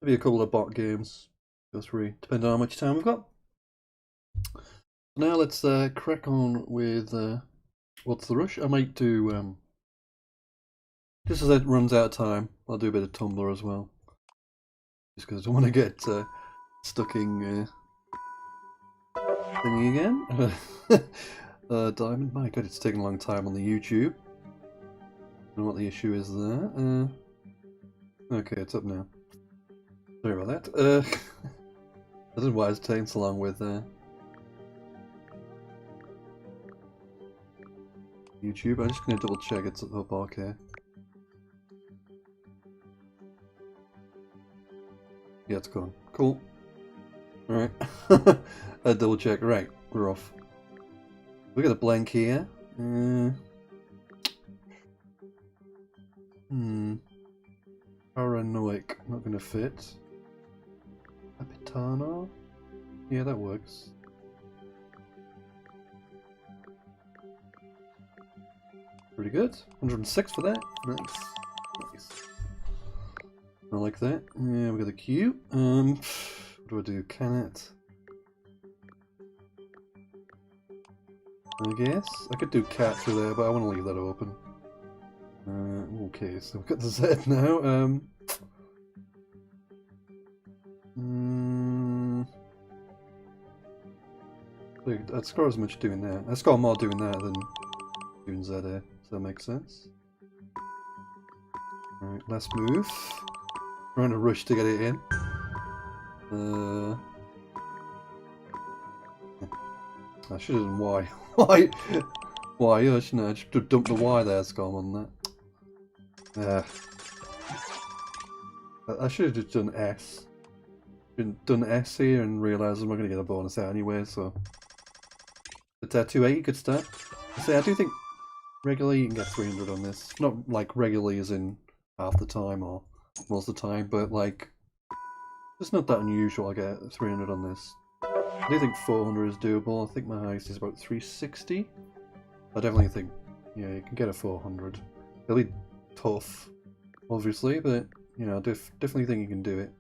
Maybe a couple of bot games. Go through, depending on how much time we've got. Now let's crack on with what's the rush? I might do just as it runs out of time. I'll do a bit of Tumblr as well, just because I don't want to get stuck in thingy again. Diamond, my god, it's taking a long time on the YouTube. I don't know what the issue is there. Okay, it's up now. Sorry about that. I don't know why it's taking so long with YouTube. I'm just going to double check it's up okay. Yeah, it's gone. Cool. Alright. Double check. Right, we're off. We got a blank here. Paranoic. Not going to fit. Capitano? Yeah, that works. Pretty good. 106 for that. Nice. Nice. I like that. Yeah, we got a Q. What do I do? Can it? I guess. I could do cat through there, but I want to leave that open. Okay, so we've got the Z now. I'd score as much doing that. I score more doing that than doing Z here. Does that make sense? Alright, last move. We're on a rush to get it in. I should have done Y. Why? Why? Oh, shouldn't I? I should have dumped the Y there, Scum, on that. I should have just done S. Done S here and realised I'm not going to get a bonus out anyway, so. But 280, good start. I do think regularly you can get 300 on this. Not like regularly as in half the time or most of the time, but like it's not that unusual I get 300 on this. I do think 400 is doable. I think my highest is about 360. I definitely think, yeah, you can get a 400. It'll be tough, obviously, but you know, I definitely think you can do it.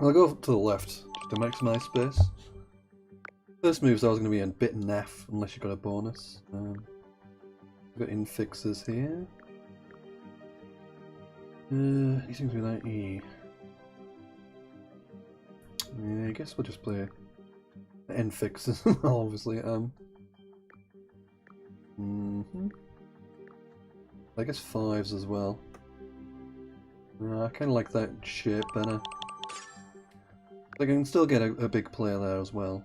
I'll go to the left just to maximise space. First move is always going to be a bit naff unless you've got a bonus. We've got infixes here. He seems to be like E. Yeah, I guess we'll just play infixes, obviously. I guess 5s as well. I kind of like that shape better. I can still get a big player there as well.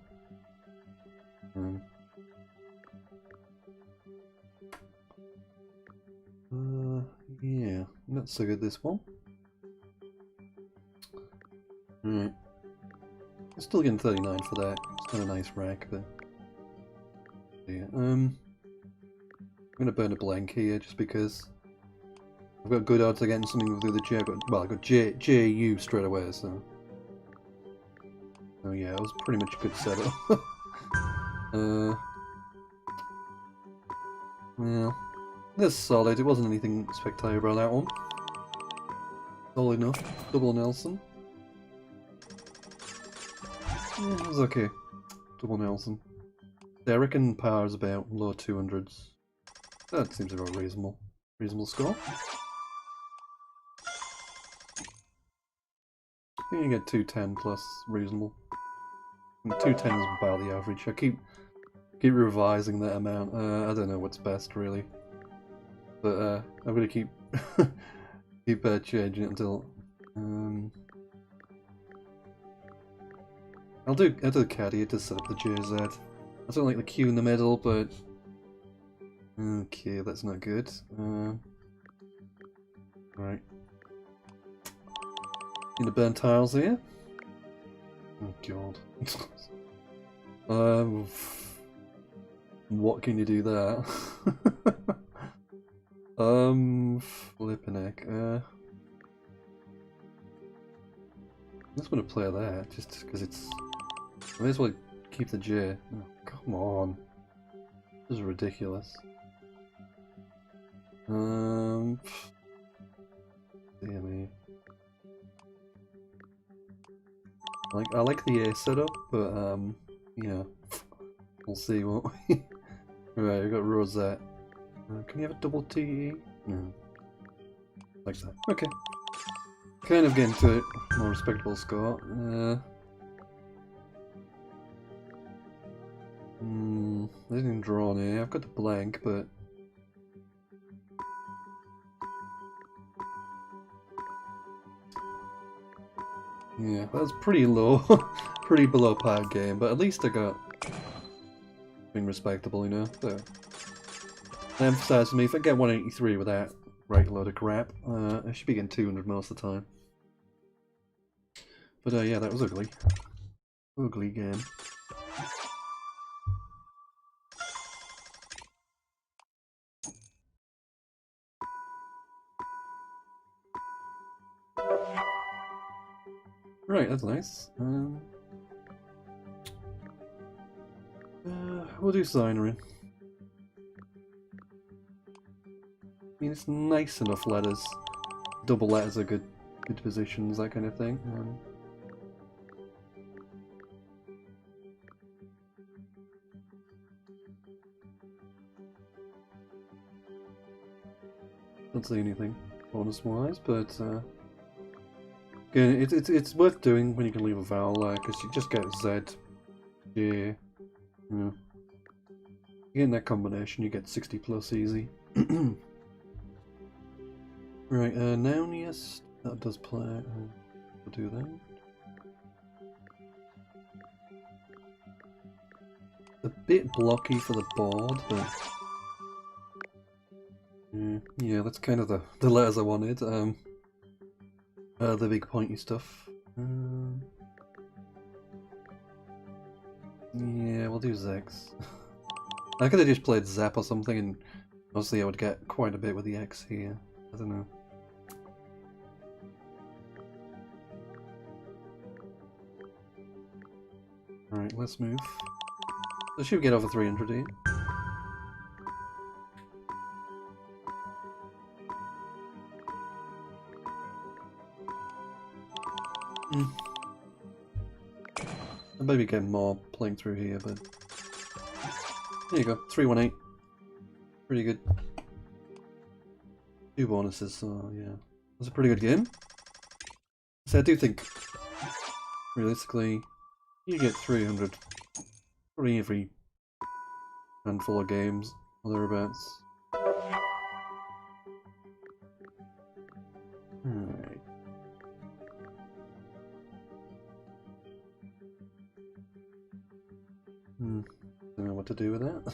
Yeah, not so good this one. Right. I'm still getting 39 for that. It's not a nice rack, but yeah. I'm gonna burn a blank here just because I've got good odds of getting something through the J. Well, I got JU straight away, so. Oh yeah, it was pretty much a good setup. Well, that's solid. It wasn't anything spectacular on that one. Solid enough. Double Nelson. Yeah, it was okay. Double Nelson. Yeah, I reckon power is about low 200s. That seems about reasonable. Reasonable score. I think you get 210 plus reasonable. And 210 is about the average. I keep revising that amount. I don't know what's best really, but I'm gonna keep changing it until I'll do the caddy to set up the JZ. I don't like the Q in the middle, but okay, that's not good. Right, need to burn tiles here. Oh god. What can you do there? Flipping heck. I'm just gonna play that just because it's. I may as well keep the J. Oh, come on. This is ridiculous. I like the A setup, but yeah, we'll see what we. Right, we got Rosette. Can you have a double TE? No. Like that. Okay. Kind of getting to a more respectable score. Anything drawn here. I've got the blank, but yeah, that was pretty low, pretty below par game. But at least I got being respectable, you know. So that emphasizes me if I get 183 with that right load of crap, I should be getting 200 most of the time. But yeah, that was ugly. Ugly game. Right, that's nice. We'll do Signery. I mean, it's nice enough letters. Double letters are good positions, that kind of thing. Don't see anything bonus-wise, but again, it's worth doing when you can leave a vowel there, because you just get Z, J. Yeah. In that combination, you get 60 plus easy. Right, nouniest, that does play. We'll do that. A bit blocky for the board, but yeah, that's kind of the letters I wanted. The big pointy stuff. Yeah, we'll do Zex. I could have just played Zap or something, and obviously I would get quite a bit with the X here. I don't know. Alright, let's move. So should we get over 300 here? I might be getting more playing through here, but there you go, 318. Pretty good. 2 bonuses, so yeah. That's a pretty good game. So I do think, realistically, you get 300 probably every handful of games, or thereabouts. Alright. Don't know what to do with that.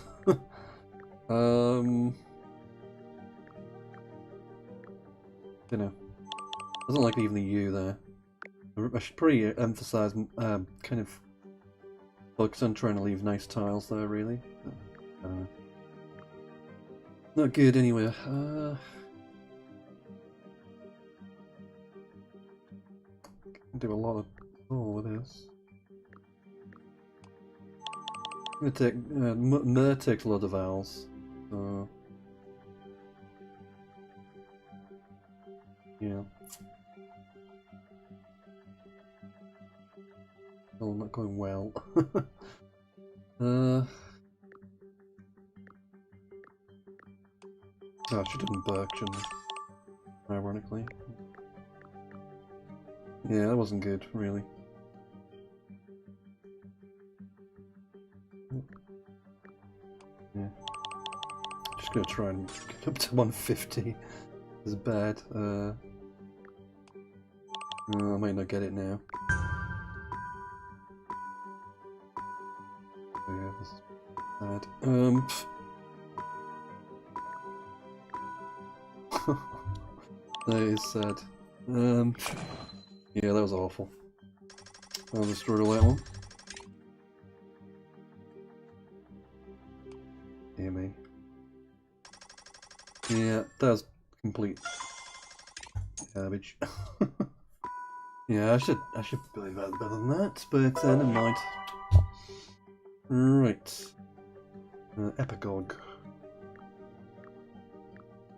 You know, doesn't like leaving the U there. I should probably emphasize, kind of focus on trying to leave nice tiles there, really. Not good anyway. Do a lot of with this. I'm gonna take Mer takes a lot of vowels. Yeah. Still not going well. Oh, I should have done Birch, ironically. Yeah, that wasn't good, really. Yeah. Just gonna try and get up to 150. It's bad. I might not get it now. So yeah, this is bad. That is sad. Yeah, that was awful. I'll just roll that one. Dear me. Yeah, that was complete garbage. Yeah, I should believe that better than that, but never mind. Right. Epigogue.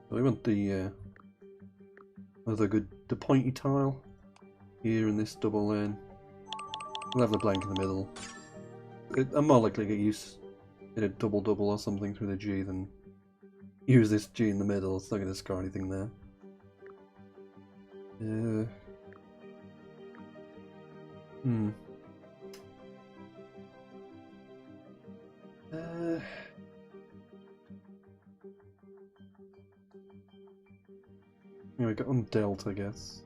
So we want the the pointy tile here in this double lane. We'll have the blank in the middle. I'm more likely to get used to a double-double or something through the G than use this G in the middle. It's not going to score anything there. Yeah, we got undealt, I guess.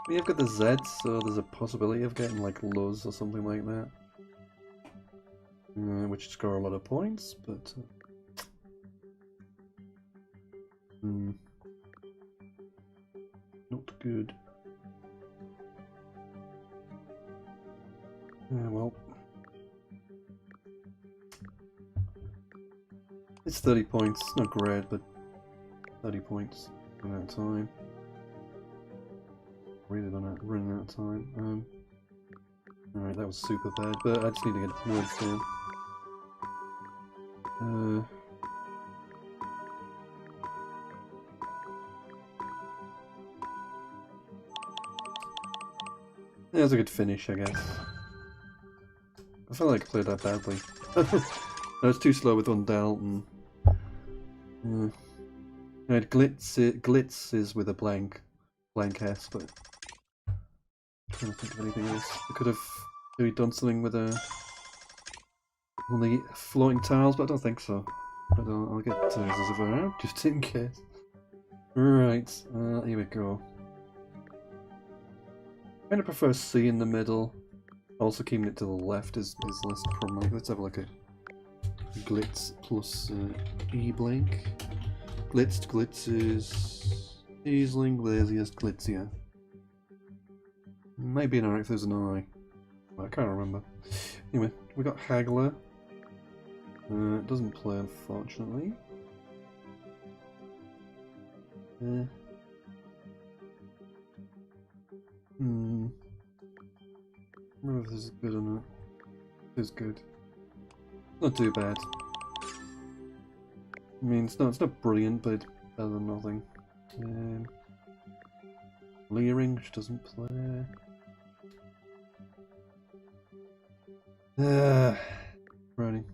We have got the Z, so there's a possibility of getting like Luz or something like that. Which would score a lot of points, but... not good. Well... It's 30 points, not great, but 30 points in that time. Really running out of time. Alright, that was super bad, but I just need to get words down. That was a good finish, I guess. I felt like I played that badly. I was too slow with undealt and... I had glitz is with a blank S, but... I'm trying to think of anything else. I could have maybe done something with one of the floating tiles, but I don't think so. But I'll get those as around, just in case. Right, here we go. I kind of prefer C in the middle. Also keeping it to the left is less problematic. Let's have a look at glitz plus E blank. Glitz is Easling, laziest, glitzier. Might be an R if there's an I. Well, I can't remember. Anyway, we got Haggler. It doesn't play, unfortunately. I don't know if this is good or not. It is good. Not too bad. I mean, it's not brilliant, but it's better than nothing. Leering, which doesn't play. Running.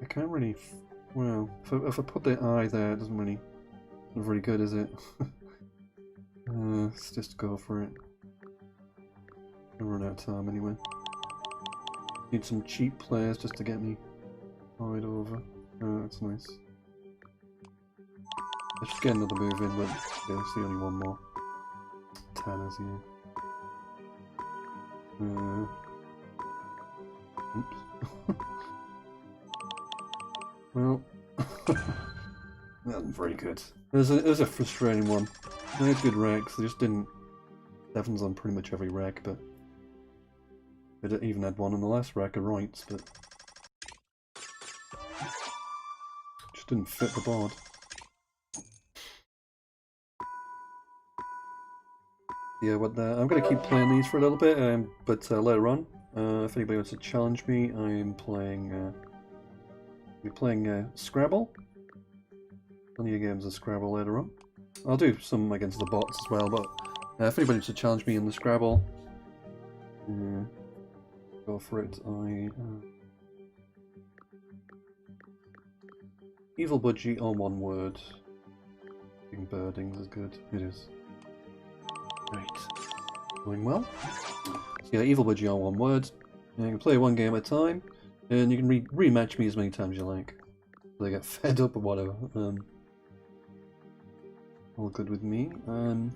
I can't really. Well, if I put the I there, it doesn't really. Not very good, is it? Let's just go for it. I'll run out of time anyway. Need some cheap players just to get me tied over. Oh, that's nice. I should get another move in, but yeah, I see only one more. Tanner's here. Oops. Well, that wasn't very good. It was a frustrating one. I had good racks, I just didn't... Sevens on pretty much every rack, but... I even had one on the last rack of rights, but... just didn't fit the board. Yeah, I'm going to keep playing these for a little bit, but later on, if anybody wants to challenge me, I'm playing... we're playing Scrabble. Plenty of games of Scrabble later on. I'll do some against the bots as well, but if anybody wants to challenge me in the Scrabble, go for it. Evil Budgie on one word. I think Birdings is good. It is. Right. Going well. So yeah, Evil Budgie on one word. You can play one game at a time, and you can rematch me as many times as you like. So they get fed up or whatever. All good with me. Don't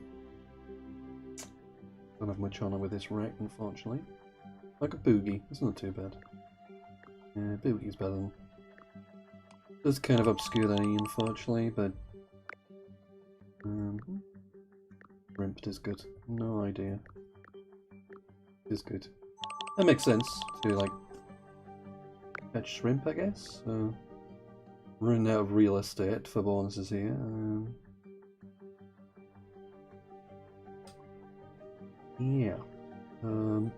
have much honor with this rack, unfortunately. Like a Boogie, it's not too bad. Yeah, Boogie's better than... Does kind of obscure the E, unfortunately, but... Shrimp is good. No idea. Is good. That makes sense to, like, catch shrimp, I guess. Running out of real estate for bonuses here. Yeah. Do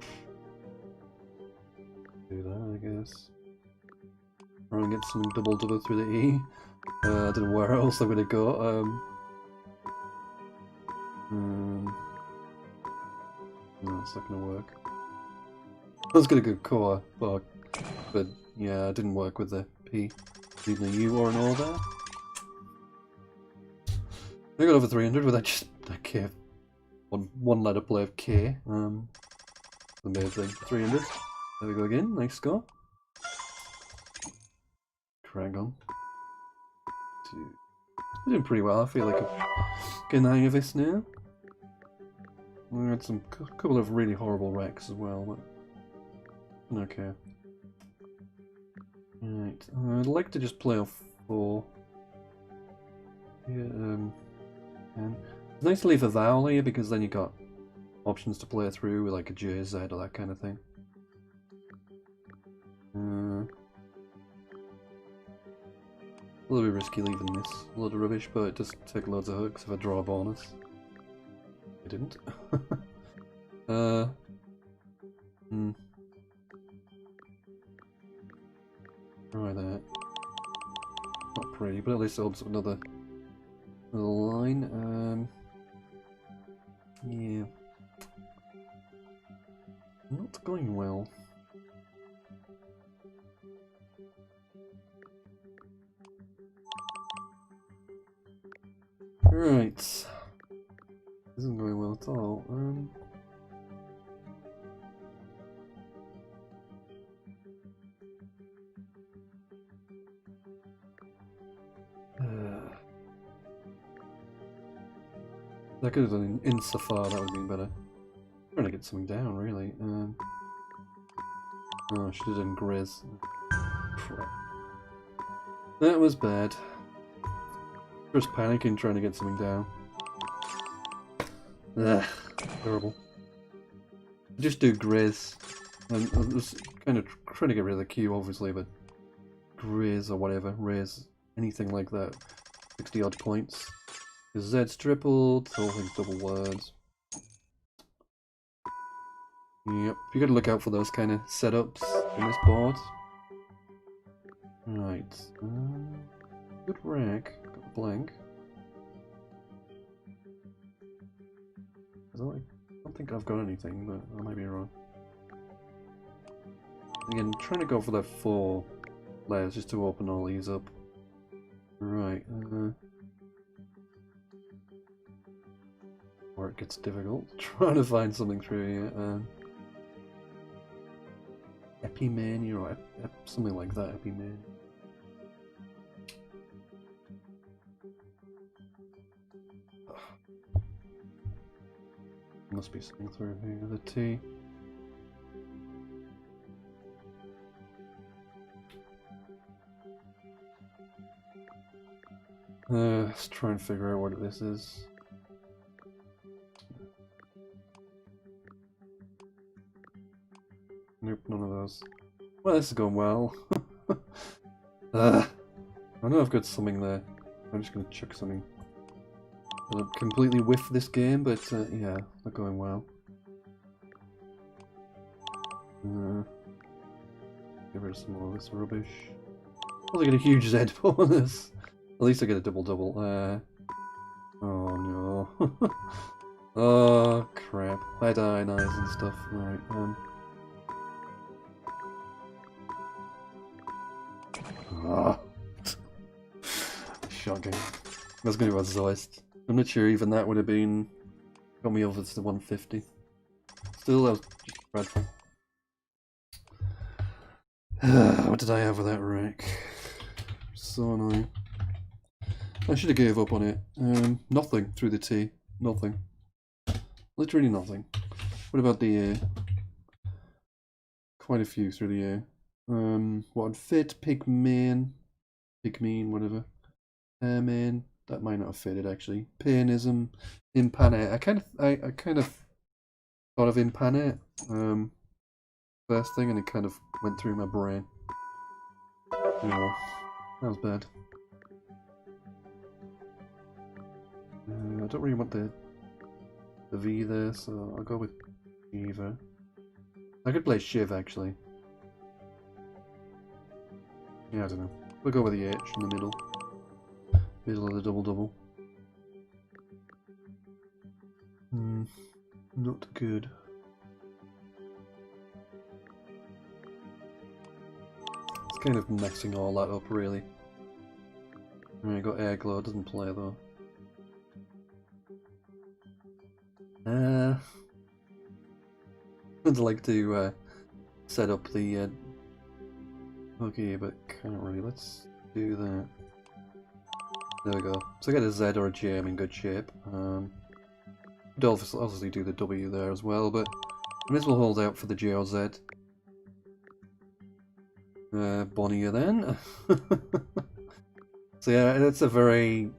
that, I guess. Try and get something double through the E. I don't know where else I'm gonna go. No, it's not gonna work. I was gonna go core, but yeah, it didn't work with the P. Even a U or an O there. I got over 300 with that K. One letter play of K. The main thing. 300. There we go again. Nice score. Crack on. We're doing pretty well. I feel like I'm getting the hang of this now. We had some couple of really horrible wrecks as well, but okay. Right, I'd like to just play off 4. Yeah, and it's nice to leave a vowel here because then you got options to play through with like a J, Z or that kind of thing. A little bit risky leaving this load of rubbish, but it does take loads of hooks if I draw a bonus. I didn't. Try that. Not pretty, but at least it opens up another line. Yeah. Not going well. Right. Isn't going well at all. I could have done insofar, that would have been better. I'm trying to get something down, really. Oh, I should have done Grizz. Crap. That was bad. Just panicking trying to get something down. Ugh, terrible. Just do Grizz. I was kind of trying to get rid of the Q, obviously, but Grizz or whatever, raise anything like that. 60 odd points. Z's tripled, the whole thing's double words. Yep, you gotta look out for those kind of setups in this board. Right. Good rack. Got a blank. I don't think I've got anything, but I might be wrong. Again, trying to go for the 4 layers just to open all these up. Right. Where it gets difficult. Trying to find something through here. Epimania or something like that. Epimania. Must be something through here. The T. Let's try and figure out what this is. Nope, none of those. Well, this is going well. I know I've got something there. I'm just going to chuck something. I don't completely whiff this game, but yeah, not going well. Get rid of some more of this rubbish. I get a huge Z bonus. At least I get a double. Oh no. Oh crap. I die nice and stuff. Right. Shocking. That's going to be Zeist. I'm not sure even that would have been got me over to the 150. Still, that was just dreadful. What did I have with that rack? So annoying. I should have gave up on it. Nothing through the T. Nothing. Literally nothing. What about the A? Quite a few through the A. What would fit? Pigmean, whatever. Airman. That might not have fitted actually. Paganism. Impanate. I kind of thought of Impanate. First thing, and it kind of went through my brain. Oh, that was bad. I don't really want the V there, so I'll go with Shiva. I could play Shiv actually. Yeah, I don't know. We'll go with the H in the middle. Middle of the double-double. Not good. It's kind of messing all that up, really. I got air glow, doesn't play though. I'd like to set up the okay, but can't really. Let's do that. There we go. So I get a Z or a J, I'm in good shape. Could obviously do the W there as well, but I may as well hold out for the J or Z. Bonnier then. So yeah, it's a very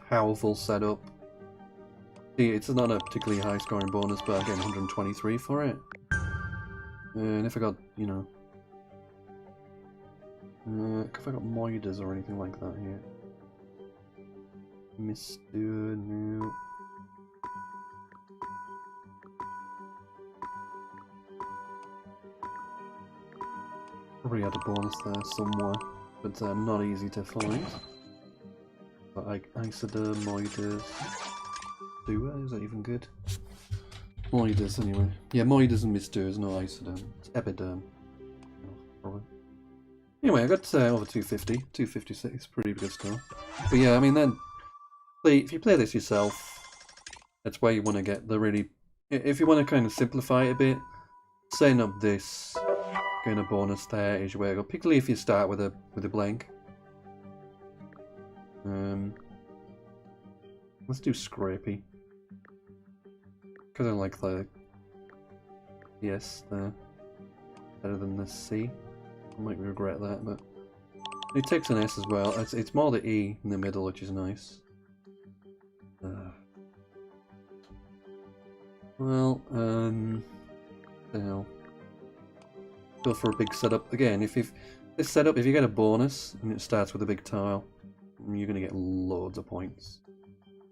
powerful setup. See, it's not a particularly high scoring bonus, but I'm getting 123 for it. And if I got, you know... if I got Moidas or anything like that here. Mr. No. Probably had a bonus there somewhere, but not easy to find. But Isoderm, Moidas... Is that even good? Moidas anyway. Yeah, Moidas and Mr. is no Isoderm. It's Epiderm. Probably. Anyway, I got over 250. 256, pretty good score. But yeah, I mean then, if you play this yourself, that's where you want to get the really... If you want to kind of simplify it a bit, setting up this kind of bonus there is your way to go. Particularly if you start with a blank. Let's do Scrapey. Because I like the yes there better than the C. I might regret that, but it takes an S as well. It's more the E in the middle, which is nice. Well, the hell. Go for a big setup again. If this setup, if you get a bonus and it starts with a big tile, you're gonna get loads of points.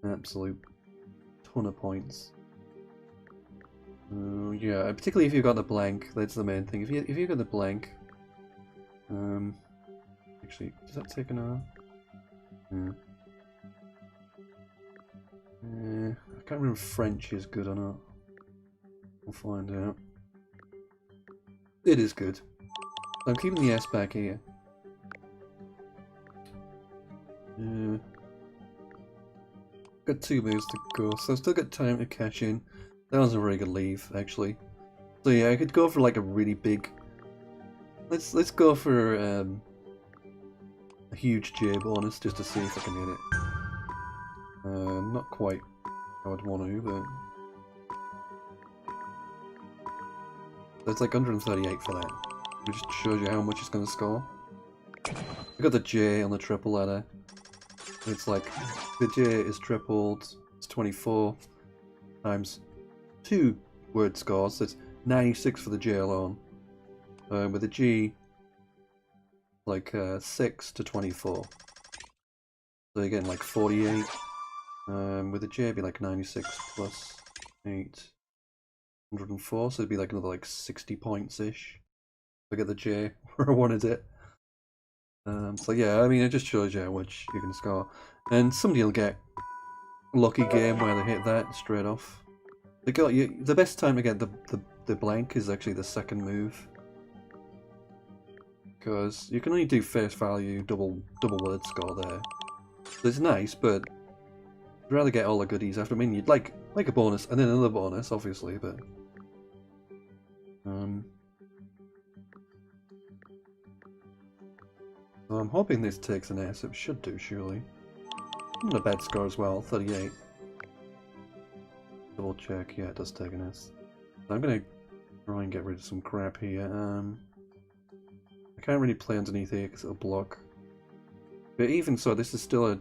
Absolute ton of points. Yeah, particularly if you've got the blank, that's the main thing. If you got the blank, actually, does that take an R? I can't remember if French is good or not. We'll find out. It is good. I'm keeping the S back here. Got 2 moves to go, so I've still got time to cash in. That was a very good leave, actually. So yeah, I could go for like a really big... Let's go for a huge J bonus just to see if I can hit it. Not quite how I'd want to, but... That's like 138 for that. It just shows you how much it's going to score. I got the J on the triple ladder. It's like, the J is tripled, it's 24 times 2 word scores, so it's 96 for the J alone. With the G, like 6 to 24. So you're getting like 48. With the J, it'd be like 96 plus 8, 104, so it'd be like another like 60 points-ish. Look at the J, where I wanted it. So yeah, I mean, it just shows you how much you can score. And somebody will get a lucky game where they hit that straight off. The best time to get the blank is actually the second move. Because you can only do face value, double word score there. So it's nice, but I'd rather get all the goodies after. I mean, you'd like a bonus, and then another bonus, obviously, but... So I'm hoping this takes an S. It should do, surely. Not a bad score as well, 38. Double check, yeah, it does take an S. So I'm gonna try and get rid of some crap here. I can't really play underneath here because it'll block. But even so, this is still a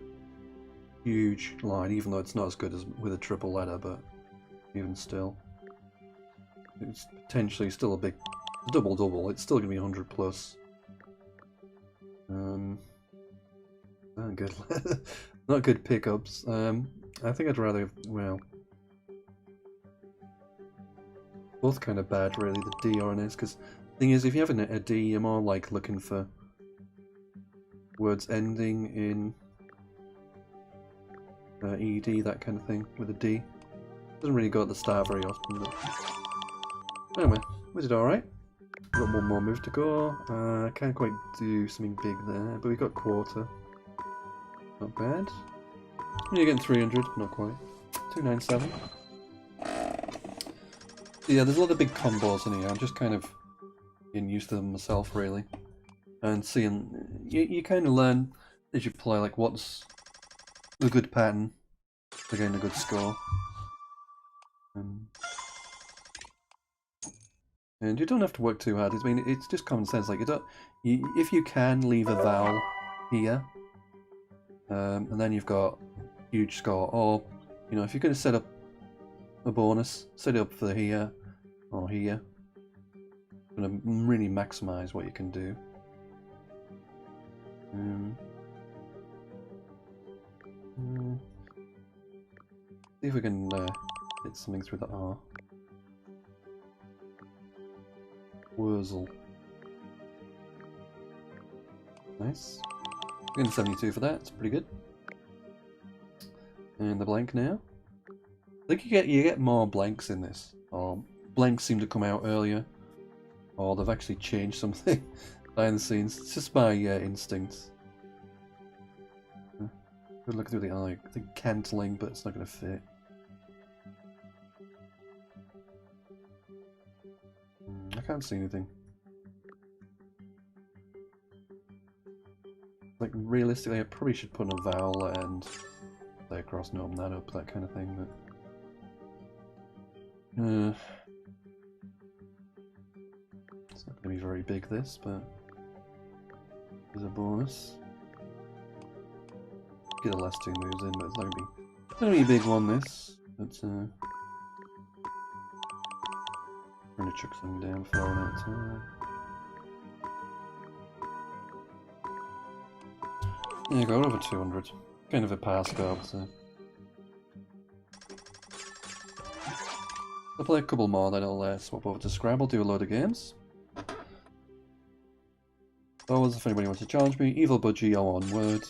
huge line, even though it's not as good as with a triple ladder, but even still. It's potentially still a big double-double. It's still gonna be 100 plus. Not good. Not good pickups. I think I'd rather, well, both kind of bad really, the D or an S, because the thing is, if you have a D, you're more like looking for words ending in ED, that kind of thing, with a D. Doesn't really go at the start very often, but... Anyway, we did alright. Got one more move to go. Can't quite do something big there, but we got quarter. Not bad. You're getting 300, not quite. 297. Yeah, there's a lot of big combos in here. I'm just kind of getting used to them myself, really. And seeing... You kind of learn as you play, like, what's a good pattern for getting a good score. And you don't have to work too hard. I mean, it's just common sense. Like, if you can leave a vowel here, and then you've got huge score. Or, you know, if you're going to set up a bonus, set it up for here or here. Going to really maximise what you can do. See if we can hit something through the R. Wurzel. Nice. We're getting 72 for that, it's pretty good. And the blank now. I think you get more blanks in this. Or blanks seem to come out earlier. Or they've actually changed something behind the scenes. It's just my instincts. Good look through the eye. I think cantling, but it's not going to fit. I can't see anything. Like, realistically, I probably should put in a vowel and lay across, open that up, that kind of thing, but... it's not going to be very big, this, but... there's a bonus. Get the last two moves in, but it's not going to be a big one, this. But, I'm going to chuck something down before I run out of time. Yeah, got over 200. Kind of a pass score, so... I'll play a couple more, then I'll swap over to Scrabble, do a load of games. Always, if anybody wants to challenge me, Evil Budgie or one word.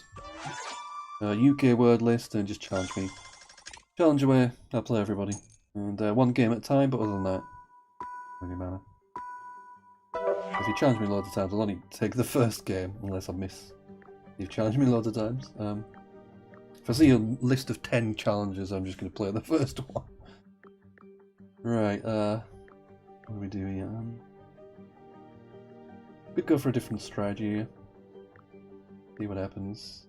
UK word list, and just challenge me. Challenge away, I'll play everybody. And one game at a time, but other than that, any matter. If you challenge me loads of times, I'll only take the first game, unless I miss. You've challenged me loads of times. If I see a list of 10 challenges, I'm just going to play the first one. Right, what do we do here? Could go for a different strategy here. See what happens.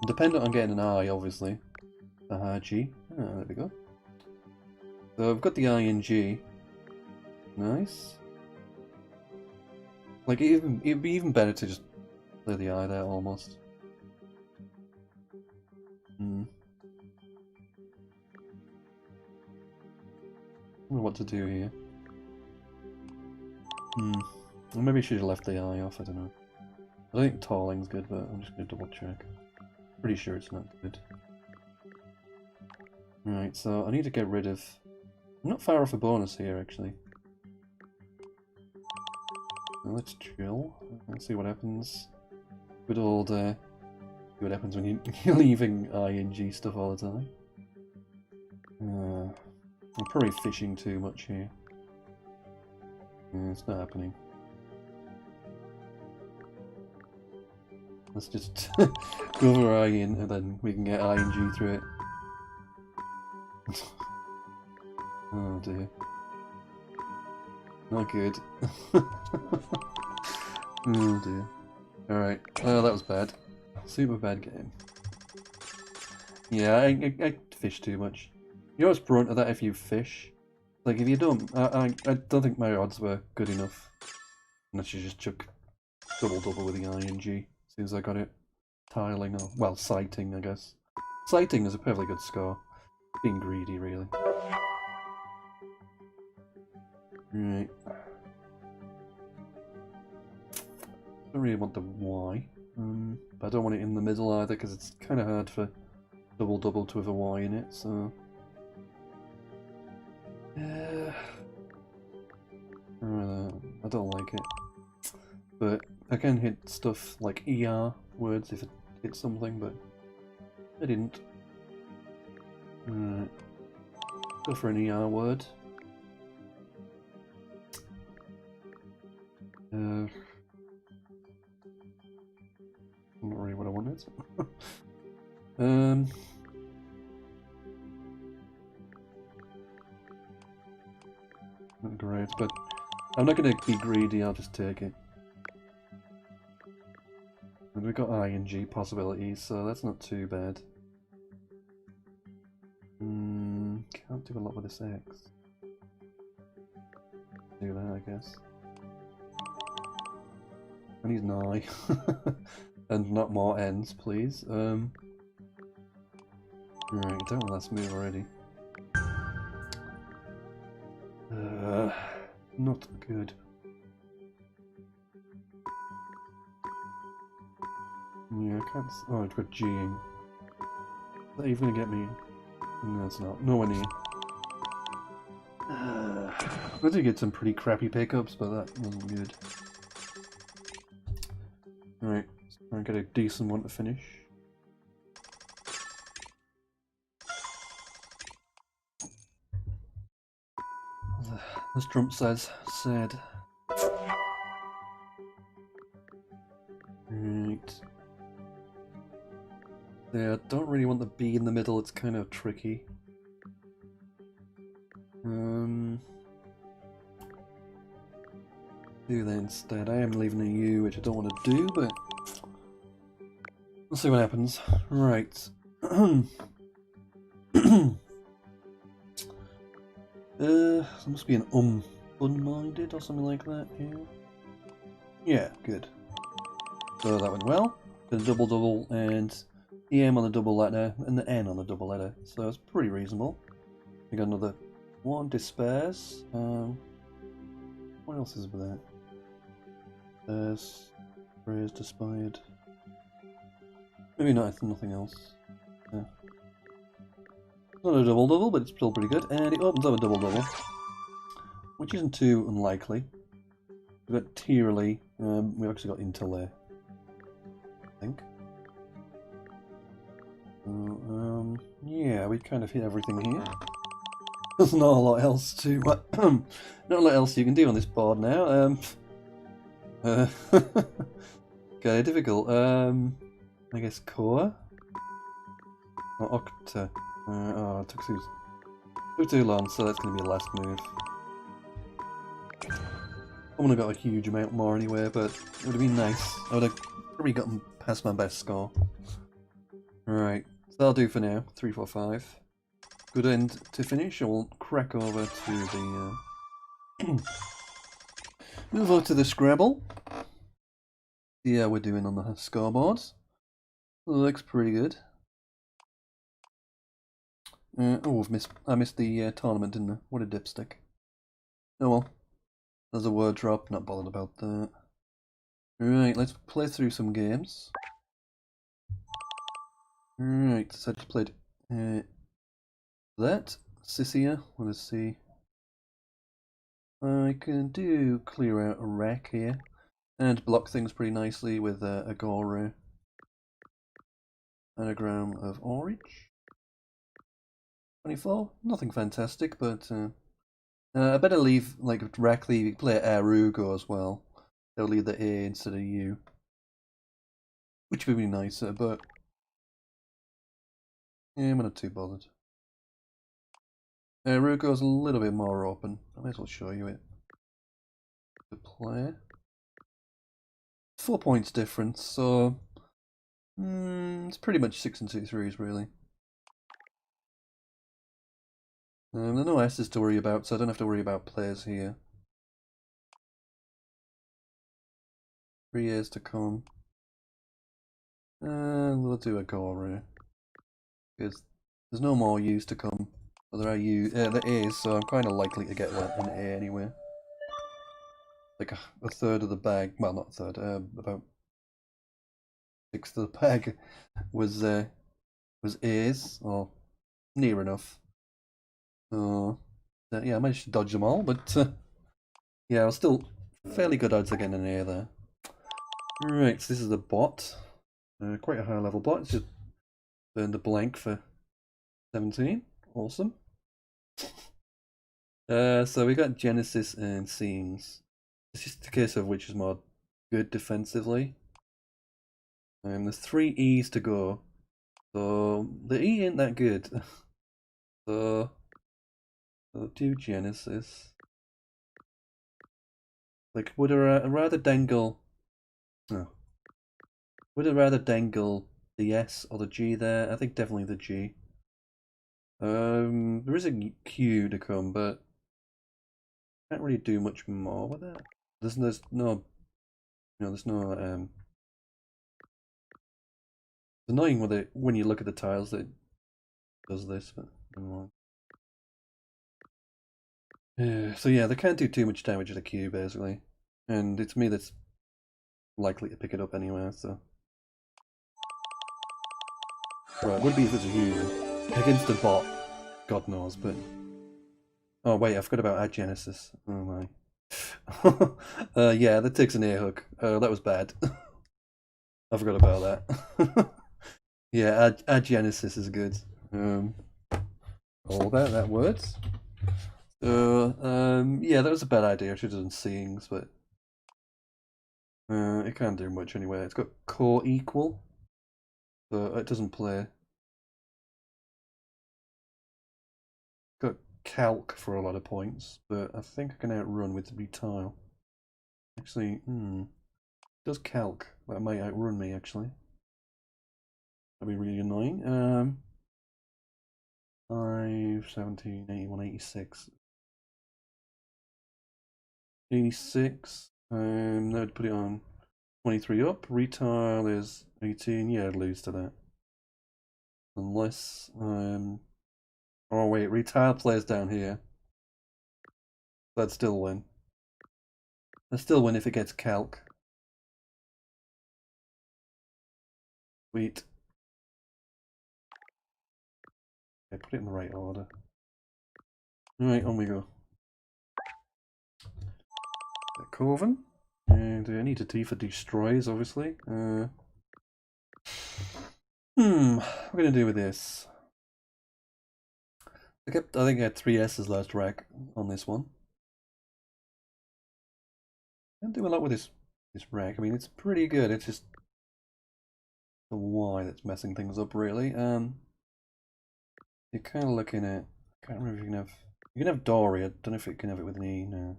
Dependent on getting an I, obviously. G. Ah, there we go. So I've got the I and G. Nice. Like, it'd be even better to just play the I there, almost. I don't know what to do here. Well, maybe I should have left the I off, I don't know. I think Talling's good, but I'm just going to double check. Pretty sure it's not good. Right, so I need to get rid of... I'm not far off a bonus here, actually. Now let's chill. Let's see what happens. Good old... see what happens when you're leaving I and G stuff all the time. I'm probably fishing too much here. Yeah, it's not happening. Let's just go for I in, and then we can get I and G through it. Oh dear. Not good. Oh dear. Alright. Oh, that was bad. Super bad game. Yeah, I fish too much. You know what's brunt of that if you fish? Like, if you don't... I don't think my odds were good enough. Unless you just chuck double-double with the I and G. As soon as I got it. Tiling, or... well, sighting, I guess. Sighting is a perfectly good score. Being greedy, really. Right. Don't really want the Y. But I don't want it in the middle either, because it's kind of hard for double-double to have a Y in it, so... Yeah... I don't like it. But I can hit stuff like ER words if it hits something, but I didn't. Alright. Go for an ER word. Not really what I wanted. Not great, but I'm not going to be greedy, I'll just take it. And we've got ING possibilities, so that's not too bad. Can't do a lot with this X. Do that, I guess. And he's nigh. And not more ends, please. Right, don't want last move already. Not good. Yeah, I can't. Oh, I've got G-ing. Is that even gonna get me? No, it's not. Nowhere near. I did get some pretty crappy pickups, but that wasn't good. Alright, let's try and get a decent one to finish. As Trump says, said. Right. Yeah, I don't really want the B in the middle, it's kind of tricky. Do that instead. I am leaving a U, which I don't want to do, but we'll see what happens. Right. There must be an unminded or something like that here. Yeah, good. So that went well. The double and the M on the double letter and the N on the double letter. So it's pretty reasonable. We got another one, despairs. What else is there? There's praised, despaired. Maybe not, nothing else. Yeah. Not a double-double, but it's still pretty good. And it opens up a double-double, which isn't too unlikely. We've got tierly. We've actually got intel there, I think. Yeah, we kind of hit everything here. There's not a lot else to... not a lot else you can do on this board now. Okay, difficult. I guess core? Or octa. Oh, it took too long, so that's going to be the last move. I wouldn't have got a huge amount more anyway, but it would have been nice. I would have probably gotten past my best score. Alright, so that'll do for now. 3, 4, 5. Good end to finish, and we'll crack over to the... move over to the Scrabble. See how we're doing on the scoreboards. Looks pretty good. Oh, I missed the tournament, didn't I? What a dipstick. Oh well. There's a word drop, not bothered about that. Right, let's play through some games. Right, so I just played that. Sisia, let's see. I can do clear out a wreck here. And block things pretty nicely with a Agora. Anagram of orange. 24, nothing fantastic, but I better leave, like, directly play Arugo as well. They'll leave the A instead of U. Which would be nicer, but yeah, I'm not too bothered. Arugo's a little bit more open. I might as well show you it. The play. 4 points difference, so it's pretty much 6 and 2 threes, really. There are no S's to worry about, so I don't have to worry about players here. 3 A's to come. And we'll do a Agora. Because there's no more U's to come. Well, there are the A's, so I'm kind of likely to get an A anyway. Like a third of the bag, well, not a third, about 1/6 of the bag was A's, or near enough. So yeah, I managed to dodge them all, but yeah, I was still fairly good odds of getting an A there. Right, so this is the bot. Quite a high level bot. It's just burned a blank for 17. Awesome. So we got Genesis and Scenes. It's just a case of which is more good defensively. And there's 3 E's to go. So the E ain't that good. So I'll do Genesis. Like, would I rather dangle? No. Would I rather dangle the S or the G there? I think definitely the G. There is a Q to come, but can't really do much more with it. There's no, there's no It's annoying with it when you look at the tiles that it does this, but never mind. Yeah, so yeah, they can't do too much damage at a Q basically, and it's me that's likely to pick it up anyway. So, well, it would be if it's a human against a bot, God knows. But oh wait, I forgot about Agenesis. Oh my. Yeah, that takes an air hook. That was bad. I forgot about that. Yeah, Agenesis is good. All that words. Yeah, that was a bad idea. I should have done Seeings, but it can't do much anyway. It's got core equal, so it doesn't play. Got calc for a lot of points, but I think I can outrun with retile. Actually, does calc. That might outrun me actually. That'd be really annoying. 5, 17, 81, 86. 86. That would put it on 23 up. Retile is 18. Yeah, I'd lose to that. Unless, oh wait, retile plays down here. That'd still win. I'd still win if it gets calc. Sweet. Okay, put it in the right order. Alright, on we go. Coven. And I need a T for destroys, obviously. What am I gonna do with this? I think I had 3 S's last rack on this one. I can't do a lot with this rack. I mean, it's pretty good. It's just the Y that's messing things up, really. You're kind of looking at. I can't remember if you can have. You can have Dory. I don't know if you can have it with an E. No.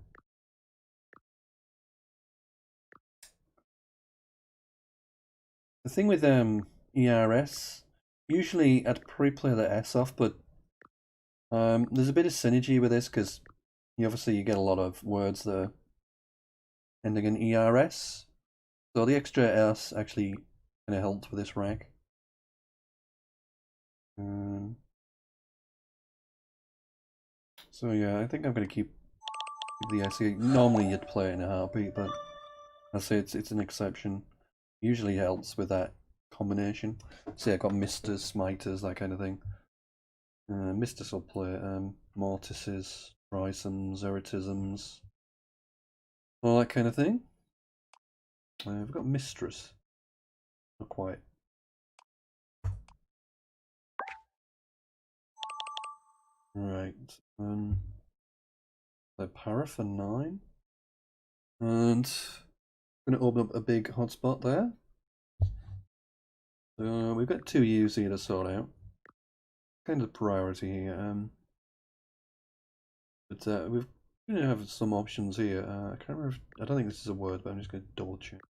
The thing with ERS, usually I'd probably play the S off, but there's a bit of synergy with this because you get a lot of words that are ending in ERS, so the extra S actually kind of helped with this rack. So yeah, I think I'm going to keep the S. Normally you'd play it in a heartbeat, but I say it's an exception. Usually helps with that combination. Say I got Misters, Smiters, that kind of thing. Misters will play Mortises, Trisoms, Eritisms, all that kind of thing. I've got Mistress. Not quite. Right. The para for 9. And I'm going to open up a big hotspot there. We've got 2 U's here to sort out. Kind of priority here. But we're going to have some options here. I can't remember. I don't think this is a word, but I'm just going to double check.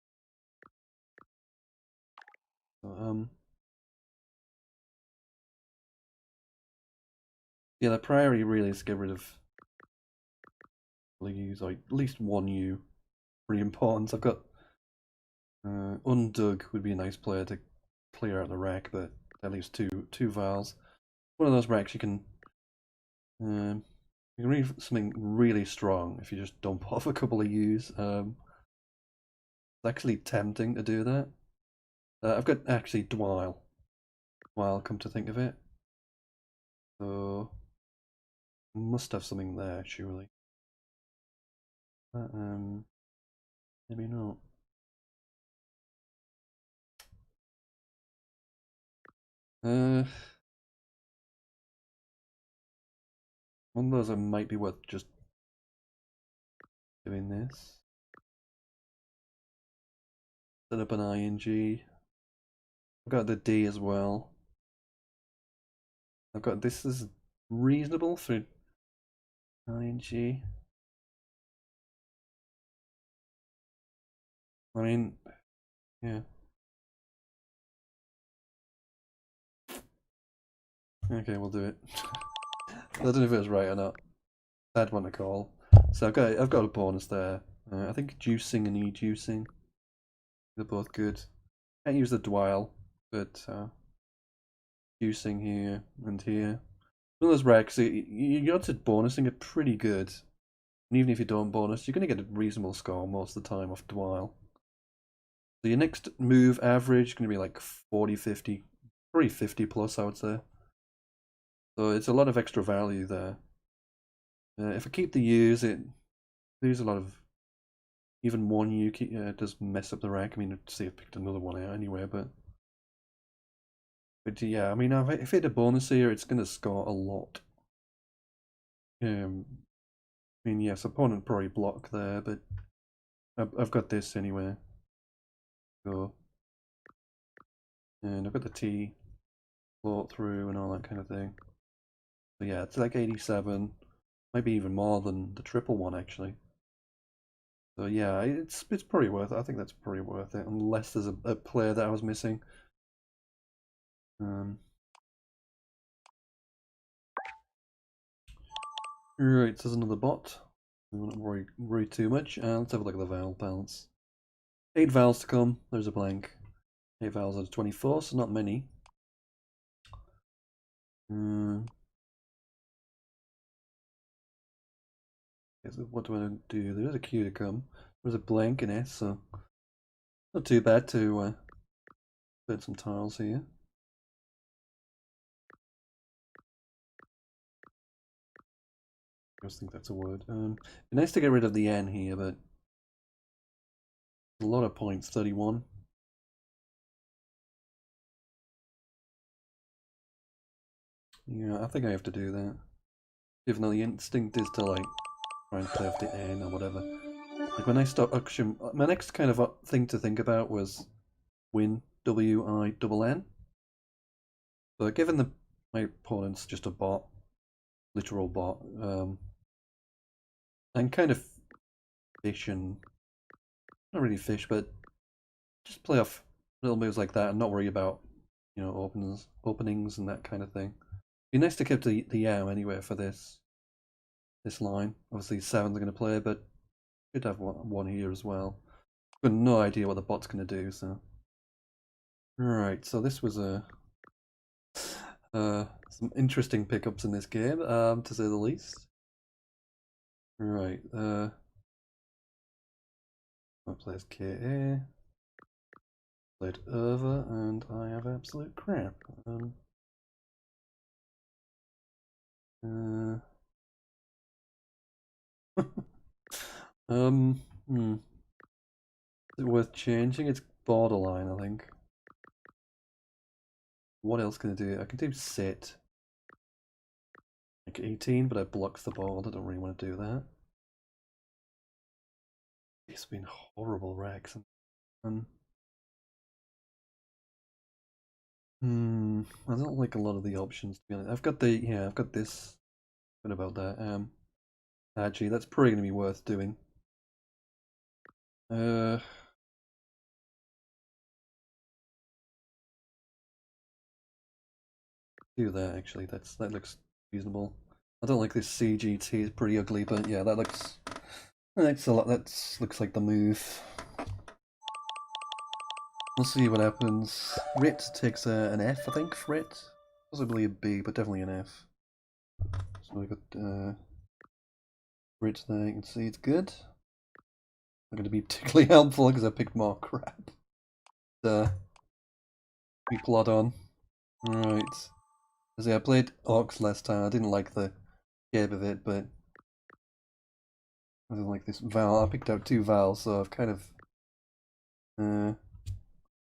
Yeah, the priority really is to get rid of U's, like at least 1 U. Pretty important. I've got Undug would be a nice player to clear out the rack, but at least two Vals. One of those racks you can read something really strong if you just dump off a couple of U's. It's actually tempting to do that. I've got actually Dwile. Dwile, come to think of it. So must have something there, surely. Maybe not. One of those might be worth just doing this. Set up an ing. I've got the D as well. I've got this is reasonable for ing. I mean, yeah. Okay, we'll do it. I don't know if it was right or not. I had one to call. So I've got a bonus there. I think juicing and e-juicing. They're both good. Can't use the dwell, but juicing here and here. One of those Rex, your odds at bonusing are pretty good. And even if you don't bonus, you're going to get a reasonable score most of the time off dwell. So your next move average is going to be like 40, 50, probably 50 plus, I would say. So it's a lot of extra value there. If I keep the U's, it lose a lot of. Even one U does mess up the rack. I mean, I'd see, I picked another one out anyway, but yeah, I mean, if I hit a bonus here, it's going to score a lot. I mean, yes, opponent probably block there, but I've got this anyway. Go. And I've got the T float through and all that kind of thing. So yeah, it's like 87, maybe even more than the triple one actually. So yeah, it's pretty worth it. I think that's pretty worth it, unless there's a player that I was missing. Right, so there's another bot. We won't worry too much. Let's have a look at the vowel balance. 8 vowels to come. There's a blank. 8 vowels out of 24, so not many. So what do I do? There is a Q to come. There's a blank in S, so not too bad to put some tiles here. I just think that's a word. It'd be nice to get rid of the N here, but a lot of points, 31. Yeah, I think I have to do that. Even though the instinct is to like try and play off the N or whatever. Like when I start auction, my next kind of thing to think about was win WINN. But given my opponent's just a bot, literal bot, I'm kind of fish and not really fish, but just play off little moves like that and not worry about openings and that kind of thing. Be nice to keep the Yao anyway for this line. Obviously 7's are going to play, but should have one here as well. I've got no idea what the bot's going to do, so. Right, so this was some interesting pickups in this game, to say the least. Right, I plays KA, played over, and I have absolute crap. Is it worth changing? It's borderline, I think. What else can I do? I can do sit. Like 18, but it blocks the board. I don't really want to do that. It's been horrible, Rex. I don't like a lot of the options, to be honest. I've got this. What about that? Actually, that's probably going to be worth doing. Do that actually. That looks reasonable. I don't like this CGT. It's pretty ugly, but yeah, that looks a lot. That looks like the move. We'll see what happens. Rit takes an F, I think. For Rit, possibly a B, but definitely an F. So we got Rit there. You can see it's good. Not going to be particularly helpful because I picked more crap. We plod on. Right. See, I played Orcs last time. I didn't like the shape of it, but I didn't like this vowel. I picked out 2 vowels, so I've kind of.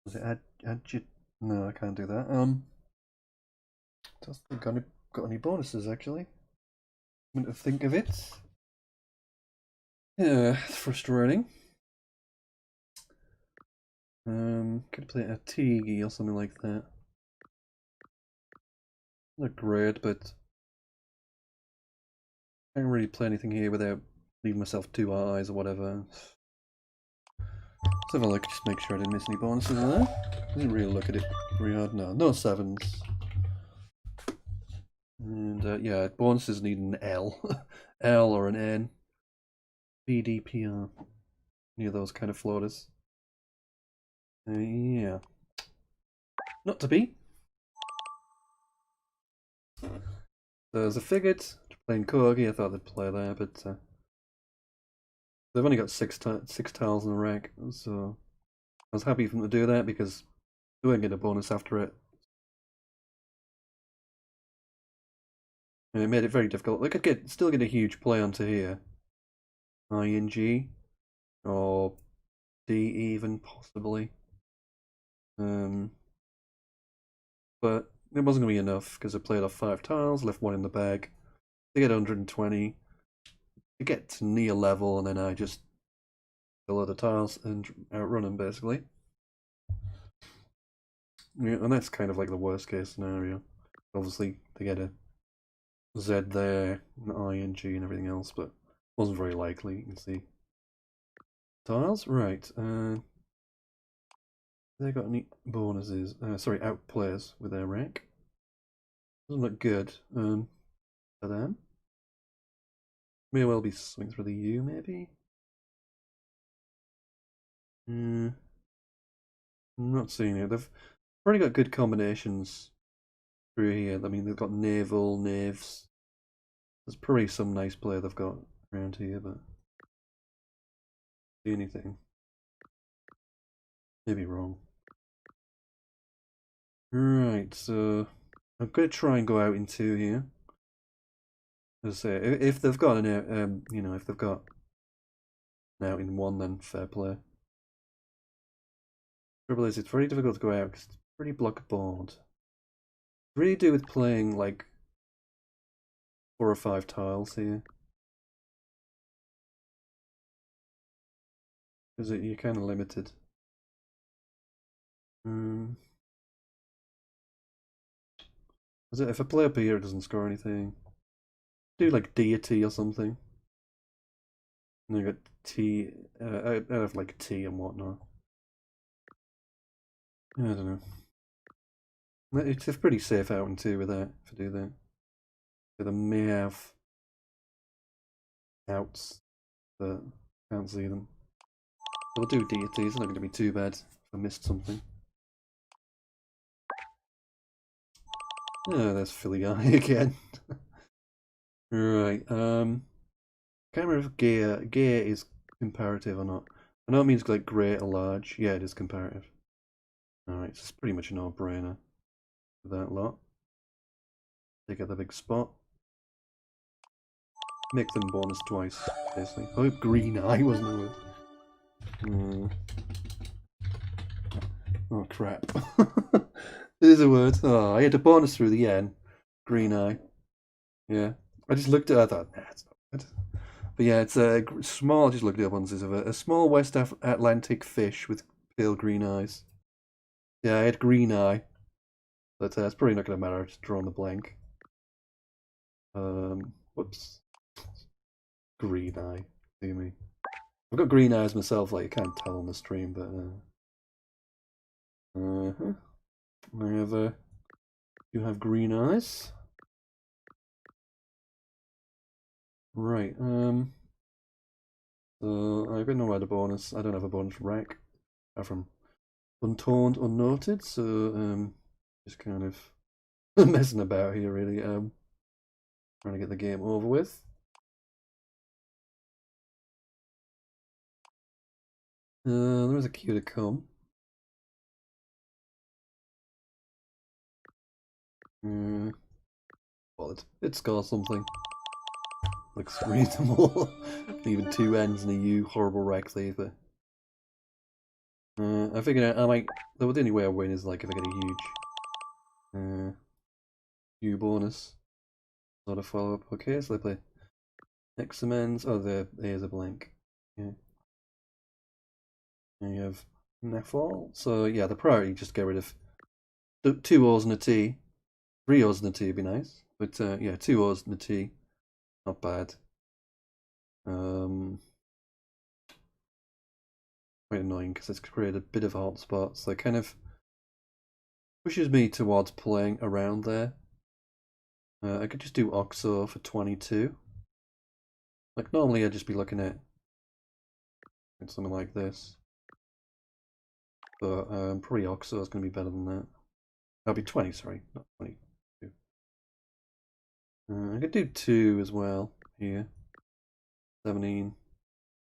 Was it adjut? No, I can't do that. don't think I've got any bonuses actually. I'm going to think of it. Yeah, it's frustrating. Could play a Tigi or something like that. Not great, but I can't really play anything here without leaving myself 2 eyes or whatever. Let's have a look, just make sure I didn't miss any bonuses there. I didn't really look at it very hard. No sevens. And yeah, bonuses need an L. L or an N. BDPR. Any of those kind of floaters. Yeah. Not to be. So as I figured, playing Corgi, I thought they'd play there, but they've only got six tiles in the rack, so I was happy for them to do that because they won't get a bonus after it. And it made it very difficult. They could still get a huge play onto here. ING or D even possibly. But it wasn't going to be enough because I played off 5 tiles, left 1 in the bag. They get 120. They get to near level, and then I just fill other tiles and outrun them basically. Yeah, and that's kind of like the worst case scenario. Obviously, they get a Z there, an ING and everything else, but wasn't very likely, you can see. Tiles? Right. They got any bonuses? Sorry, outplays with their rank. Doesn't look good for them. May well be something through the U, maybe? I'm not seeing it. They've already got good combinations through here. I mean, they've got naval, naves. There's probably some nice play they've got around here, but see anything? Maybe wrong. Right, so I'm going to try and go out in 2 here. As I say, if they've got an you know, if they've got an out in 1, then fair play. Trouble is, it's very difficult to go out because it's pretty block board. Really do with playing like 4 or 5 tiles here. Because you're kind of limited. If I play up here, it doesn't score anything. Do like deity or something. And I got T. I have like T and whatnot. I don't know. It's a pretty safe out in 2 with that, if I do that. So they may have outs, but can't see them. So we'll do deities, it's not going to be too bad if I missed something. Oh, there's Philly Eye again. Right, can't remember if gear is comparative or not. I know it means like great or large. Yeah, it is comparative. Alright, so it's pretty much a no-brainer for that lot. Take out the big spot. Make them bonus twice, basically. I hope green eye wasn't a word. Oh crap. It is a word. Oh, I had a bonus through the N. Green eye. Yeah. I just looked at it, I thought, nah, it's not good. But yeah, it's a small, I just looked it up once, a small West Atlantic fish with pale green eyes. Yeah, I had green eye. But it's probably not going to matter, just drawing the blank. Whoops. Green eye. See me. I've got green eyes myself, like you can't tell on the stream, but you have green eyes. Right, so I've got no other bonus. I don't have a bonus rack apart from untoned, unnoted, so just kind of messing about here really. Trying to get the game over with. There is a queue to come. Well, it scores something. Looks reasonable. Even 2 N's and a U, horrible rack saver. I figured out the only way I win is like if I get a huge. Q bonus. Not a follow-up. Okay, so they play X amends. Oh, the A is a blank. Yeah. And you have Nefall. So yeah, the priority just get rid of 2 O's and a T. 3 O's and a T would be nice. But yeah, 2 O's and a T. Not bad. Quite annoying because it's created a bit of a hotspot. So it kind of pushes me towards playing around there. I could just do Oxo for 22. Like normally I'd just be looking at something like this. But probably Oxo is going to be better than that. That'll be 20, sorry, not 22. I could do 2 as well here. 17.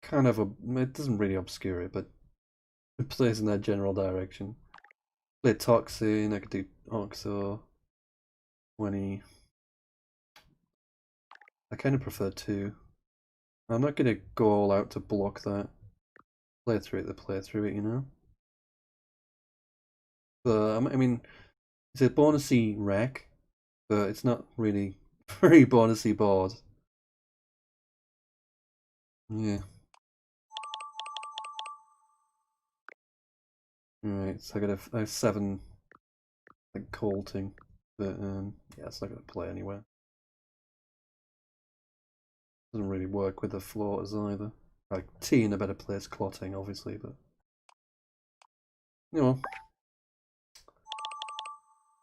Kind of, it doesn't really obscure it, but it plays in that general direction. Play Toxin, I could do Oxo. 20. I kind of prefer 2. I'm not going to go all out to block that. Play through it, you know? But, I mean, it's a bonusy wreck, but it's not really very bonusy board. Yeah. Alright, so I have 7 like colting, but yeah, it's not gonna play anywhere. Doesn't really work with the floaters either. Like T in a better place, clotting obviously, but you know.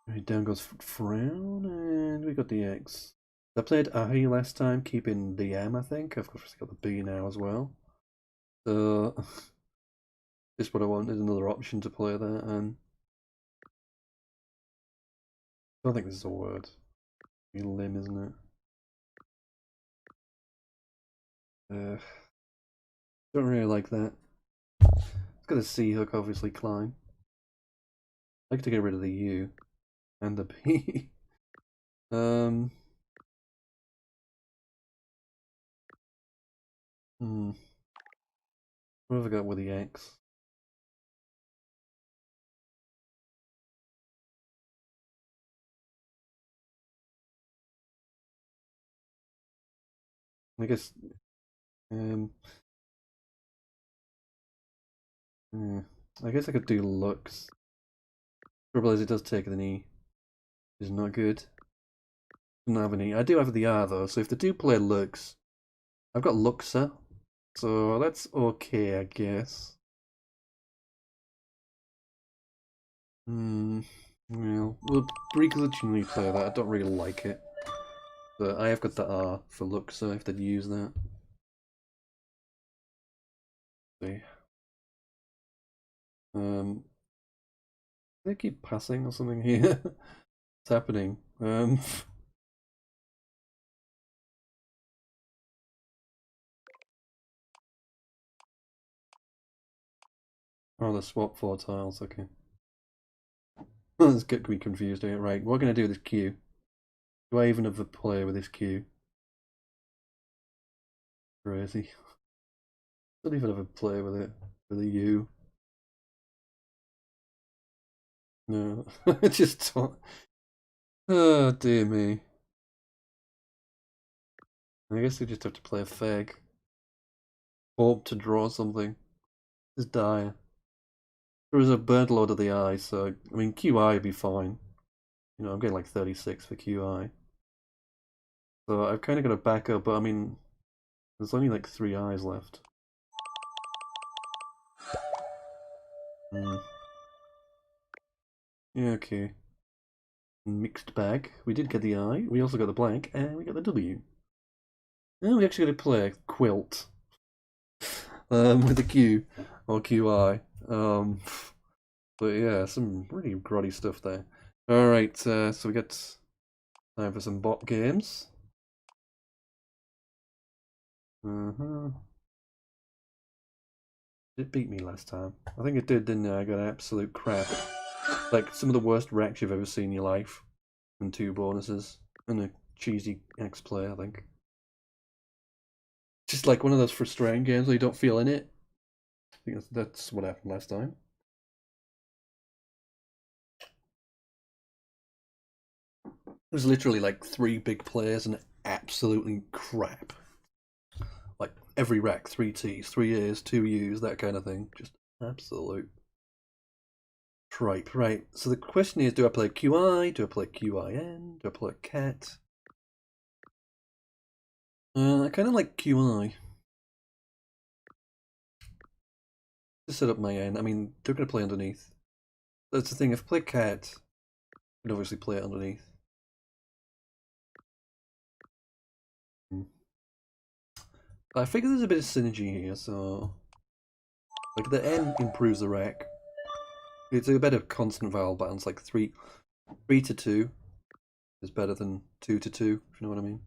Right, down goes Frown, and we got the X. I played Ahi last time, keeping the M, I think. I've obviously got the B now as well. So just what I wanted, another option to play that, and I don't think this is a word. It's limb, isn't it? Don't really like that. It's got a C hook, obviously, climb. I like to get rid of the U and the B. What have I got with the X? I guess yeah. I guess I could do Lux. Trouble is it does take the knee. It's not good. Doesn't have any. I do have the R though, so if they do play Lux, I've got Luxa. So that's okay, I guess. Well, we'll begrudgingly play that. I don't really like it. But I have got the R for Luxa if they'd use that. See. They keep passing or something here. What's happening? Oh, they swap 4 tiles, okay. Let's get me confused here. Right, what can I do with this Q? Do I even have a play with this Q? Crazy. Don't even have a play with it. With a U. No. I just don't. Oh, dear me. I guess we just have to play a fag. Hope to draw something. Just die. There is a bird load of the eye, so I mean QI would be fine. You know, I'm getting like 36 for QI. So I've kind of got a backup, but I mean, there's only like 3 eyes left. Yeah, okay. Mixed bag. We did get the I, we also got the blank, and we got the W. And we actually got to play Quilt. With a Q, or QI. But yeah, some really grotty stuff there. Alright, so we got time for some bot games. It beat me last time. I think it did, didn't it? I got absolute crap. Like some of the worst wrecks you've ever seen in your life. And 2 bonuses. And a cheesy X play, I think. Just like one of those frustrating games where you don't feel in it. I think that's what happened last time. There's literally like 3 big players and absolutely crap. Like every rack, 3 T's, 3 A's, 2 U's, that kind of thing. Just absolute tripe. Right, so the question is, do I play QI? Do I play QIN? Do I play cat? I kind of like QI. To set up my N. I mean, they're going to play underneath. That's the thing, if I play cat, I can obviously play it underneath. But I figure there's a bit of synergy here, so... Like, the N improves the rack. It's a better constant vowel balance, like 3 to 2 is better than 2 to 2, if you know what I mean.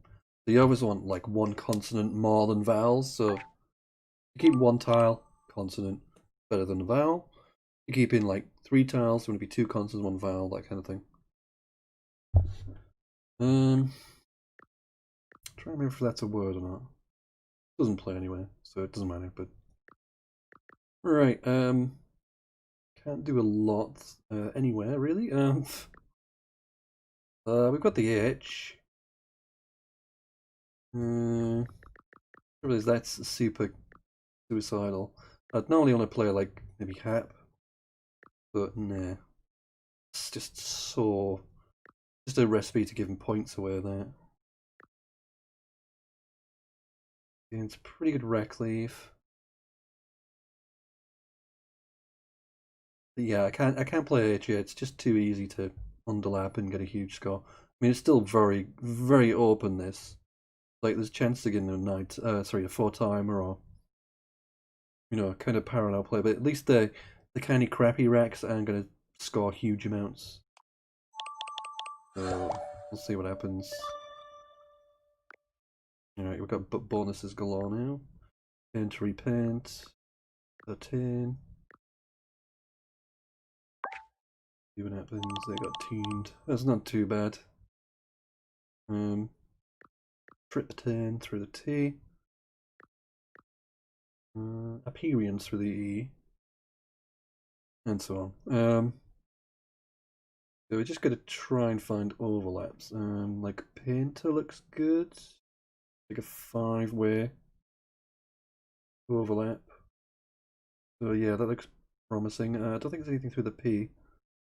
So you always want, like, 1 consonant more than vowels, so... You keep 1 tile, consonant, better than a vowel. You keep in, like, 3 tiles, so it would be 2 consonants, 1 vowel, that kind of thing. Try to remember if that's a word or not. It doesn't play anywhere, so it doesn't matter, but... Right, can't do a lot anywhere, really. We've got the H. That's super suicidal. I'd normally want to play like maybe Hap, but nah. It's just so... Just a recipe to give him points away there. Yeah, it's pretty good rack leave. But yeah, I can't play H yet. It's just too easy to underlap and get a huge score. I mean, it's still very, very open, this. Like, there's a chance to get a 4-timer or, you know, kind of parallel play, but at least the kind of crappy racks aren't going to score huge amounts. So, we'll see what happens. Alright, we've got bonuses galore now. To repaint. 13. See what happens. They got teamed. That's not too bad. Trip 10 through the T. Aperion through the E. And so on. So we're just going to try and find overlaps. Like Painter looks good. Like a 5-way overlap. So yeah, that looks promising. I don't think there's anything through the P.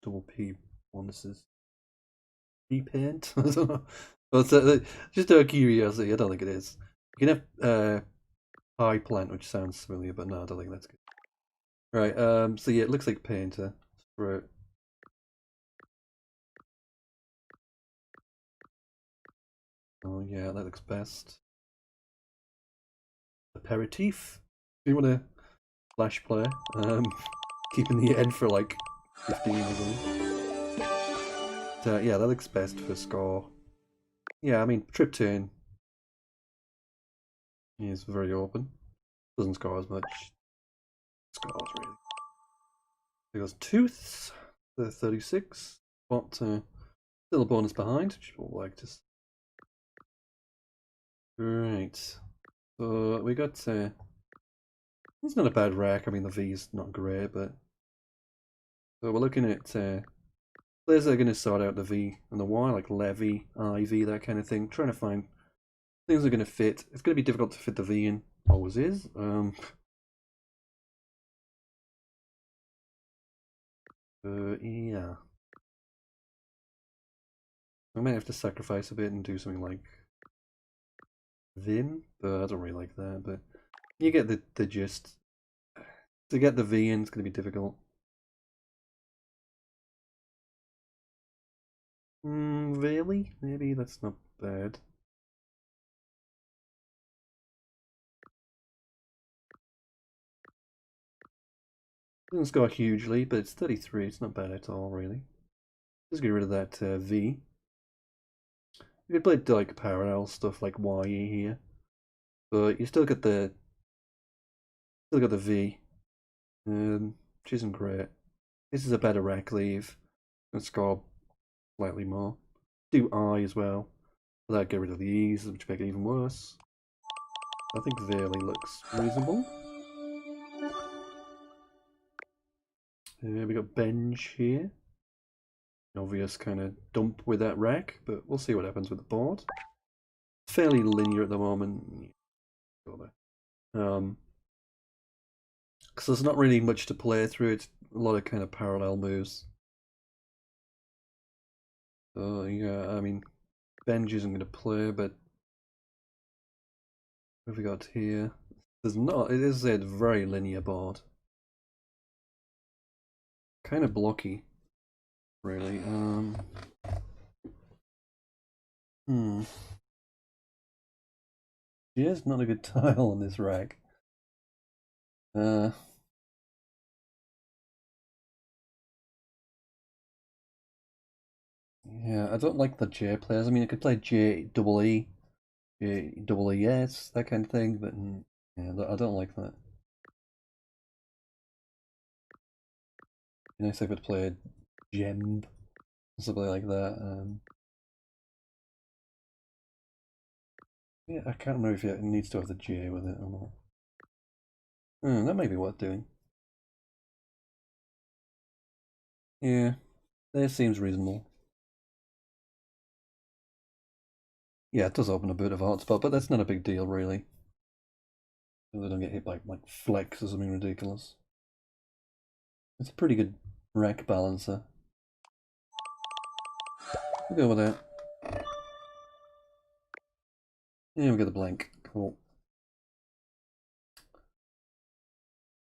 Double P bonuses. P-paint? I don't know. Well, just out of curiosity, I don't think it is. You can have high plant, which sounds familiar, but no, I don't think that's good. Right, so yeah, it looks like Painter. Right. Oh yeah, that looks best. Aperitif. Do you want to flash play? Keeping the end for like 15 or something. Yeah, that looks best for score. Yeah, I mean, trip turn is very open. Doesn't score as much. Scores really. There goes Tooths, the 36. But still a bonus behind, which we'll like to. Right. So we got. It's not a bad rack. I mean, the V's not great, but. So we're looking at players that are going to sort out the V and the Y, like Levy, Ivy, that kind of thing. Trying to find things that are going to fit. It's going to be difficult to fit the V in. Always is. Yeah. I might have to sacrifice a bit and do something like Vim, but I don't really like that. But you get the gist. To get the V in, it's going to be difficult. Really? Maybe that's not bad. Doesn't score hugely, but it's 33. It's not bad at all, really. Just get rid of that V. You could play like parallel stuff like YE here, but you still get the V, which isn't great. This is a better rack leave and score slightly more. Do I as well. But that get rid of the E's, which make it even worse. I think Veerley looks reasonable. We got Benj here. obvious kind of dump with that rack, but we'll see what happens with the board. Fairly linear at the moment. Because there's not really much to play through. It's a lot of kind of parallel moves. So yeah, I mean, Benji isn't going to play, but what have we got here? There's not. It is a very linear board. Kind of blocky, really. Yeah, it's not a good tile on this rack. Yeah, I don't like the J players. I mean, I could play J double E, J double ES, that kind of thing, but yeah, I don't like that. Nice if I could play Gem, something like that. Yeah, I can't remember if it needs to have the J with it or not. That might be worth doing. Yeah, that seems reasonable. Yeah, it does open a bit of a hotspot, but that's not a big deal, really. They don't get hit by like flex or something ridiculous. It's a pretty good rack balancer. We'll go with that. Yeah, we got the blank. Cool.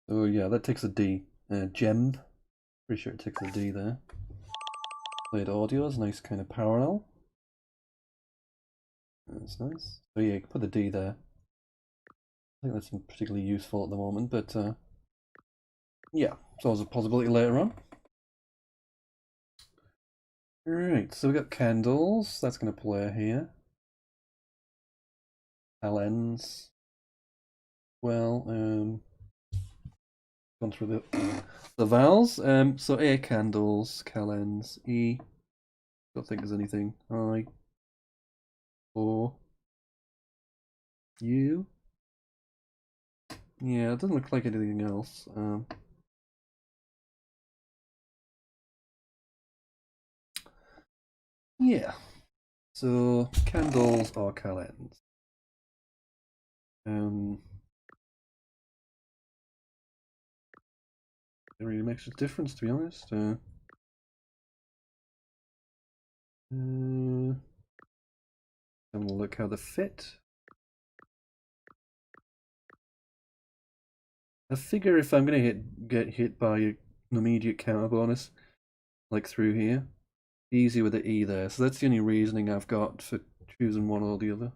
Oh yeah, that takes a D. Gem. Pretty sure it takes a D there. Played audios, nice kind of parallel. That's nice. So yeah, you can put the D there. I think that's particularly useful at the moment, but yeah, it's always a possibility later on. Right, so we got candles. That's going to play here. Lens. Well, gone through the vowels. So A candles, calends, E. Don't think there's anything. I. O. U. Yeah, it doesn't look like anything else. Yeah. So candles or calends. It really makes a difference, to be honest. Having a look how they fit. I figure if I'm gonna get hit by an immediate counter bonus, like through here, easy with the E there. So that's the only reasoning I've got for choosing one or the other.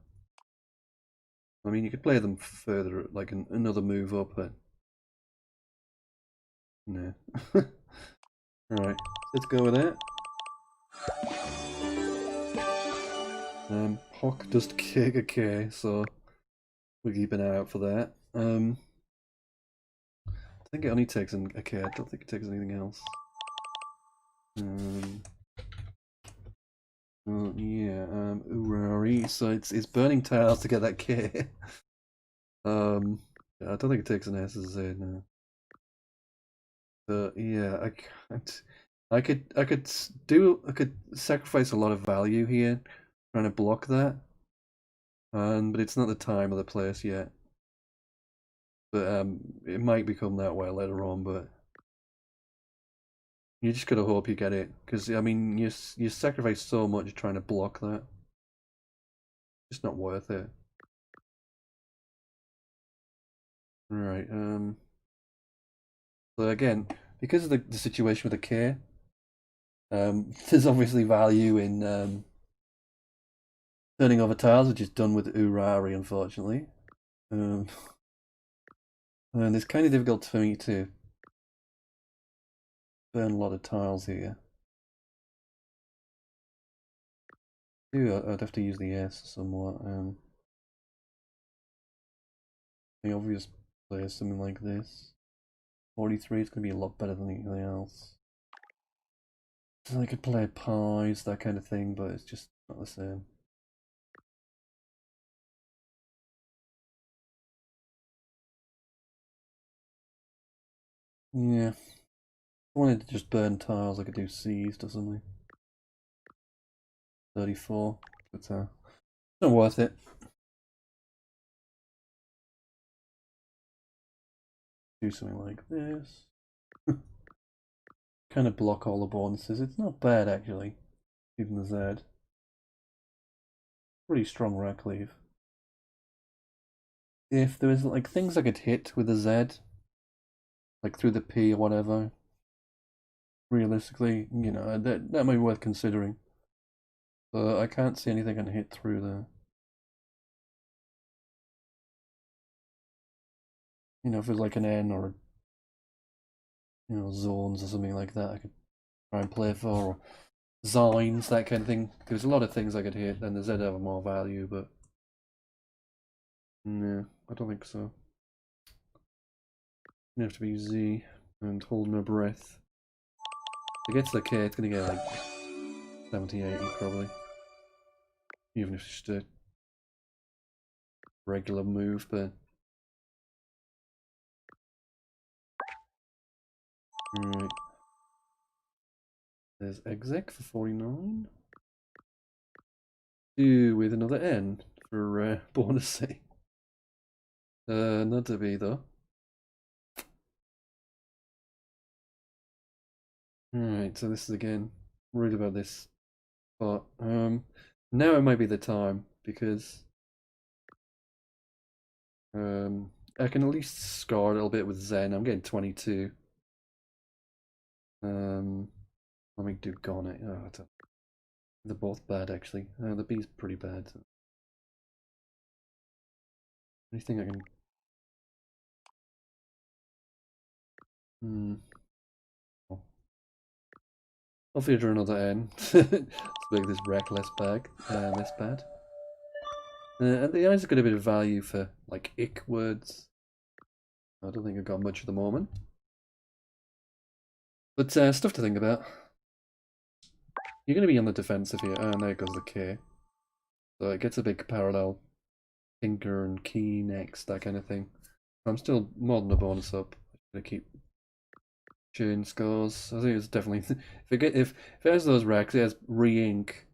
I mean, you could play them further, like another move up, but no. Alright, let's go with that. Hawk does kick a K, so we'll keep an eye out for that. I think it only takes a K, I don't think it takes anything else. Oh yeah, Urari, so it's burning tiles to get that K. I don't think it takes an S as a no. But yeah, I could sacrifice a lot of value here, trying to block that. But it's not the time or the place yet. But it might become that way later on. But you just gotta hope you get it, because I mean, you sacrifice so much trying to block that. It's not worth it. Right. So again, because of the situation with the K, there's obviously value in turning over tiles, which is done with Urari, unfortunately. And it's kind of difficult for me to burn a lot of tiles here. I'd have to use the S somewhat. The obvious play is something like this. 43 is going to be a lot better than anything else. So I could play pies, that kind of thing, but it's just not the same. Yeah. If I wanted to just burn tiles, I could do seized or something. 34. But not worth it. Do something like this. Kind of block all the bonuses. It's not bad actually. Even the Z. Pretty strong rack leave. If there was like things I could hit with the Z, like through the P or whatever, realistically, you know, that might be worth considering. But I can't see anything I can hit through there. You know, if it was like an N or, you know, zones or something like that, I could try and play for, or Zines, that kind of thing. There's a lot of things I could hit, and the Z have more value, but no, I don't think so. You have to be Z and hold my breath. If it gets the K, it's gonna get like 70, 80 probably. Even if it's just a regular move, but alright. There's exec for 49. Do with another N for bonus C. Not to be though. Alright, so this is again worried about this, but now it might be the time because I can at least score a little bit with Zen. I'm getting 22. Let me do Garnet. Oh, they're both bad actually. The B's pretty bad. Anything I can. I'll feature another N. Let's make this reckless bag. This bad. And the I's got a bit of value for like ick words. I don't think I've got much at the moment. But stuff to think about. You're going to be on the defensive here. And there goes the K. So it gets a big parallel. Tinker and key next, that kind of thing. I'm still more than a bonus up. I'm going to keep churn scores. I think it's definitely if it has those racks, it has re-ink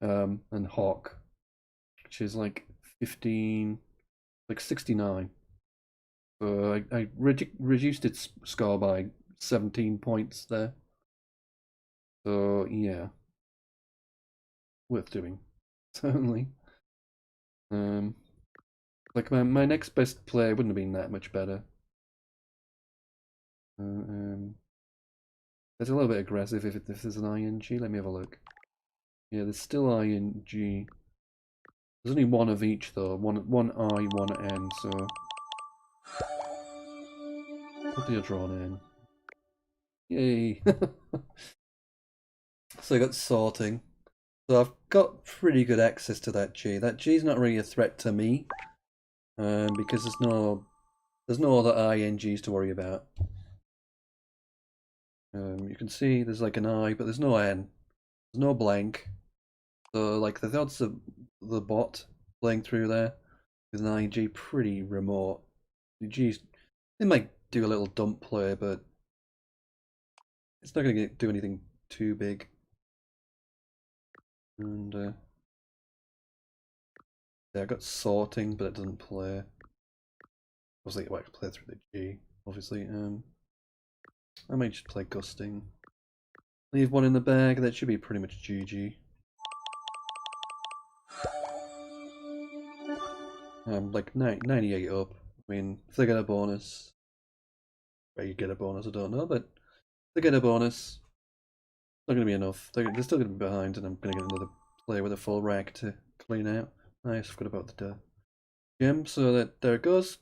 and Hawk, which is like 15, like 69. So I reduced its score by 17 points there. So yeah, worth doing, certainly. Like my next best play wouldn't have been that much better. It's a little bit aggressive if there's an ing. Let me have a look. Yeah, there's still ing. There's only one of each though. One I, one N. So hopefully you're drawn in. Yay! So I got sorting. So I've got pretty good access to that G. That G's not really a threat to me, because there's no other INGs to worry about. You can see there's like an I, but there's no N. There's no blank. So like the odds of the bot playing through there with an ING pretty remote. The G's, they might do a little dump play, but it's not going to do anything too big. And yeah, I got sorting, but it doesn't play. Obviously, I can play through the G. Obviously, I might just play gusting. Leave one in the bag. That should be pretty much GG. Like 98 up. I mean, if they get a bonus, where you get a bonus, I don't know, but if they get a bonus, it's not going to be enough. They're still going to be behind, and I'm going to get another player with a full rack to clean out. Nice, forgot about the gem, so there it goes.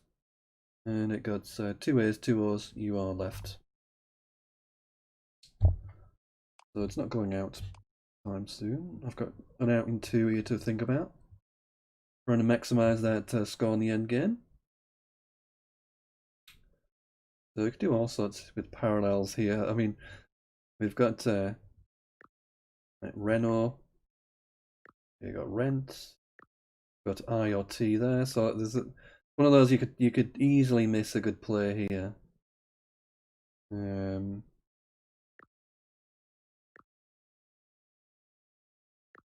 And it got 2 A's, 2 O's, you are left. So it's not going out time soon. I've got an out in 2 here to think about. Trying to maximize that score in the end game. So we can do all sorts with parallels here. I mean, we've got Renault. You got Rent. Got I or T there. So there's one of those you could easily miss a good play here.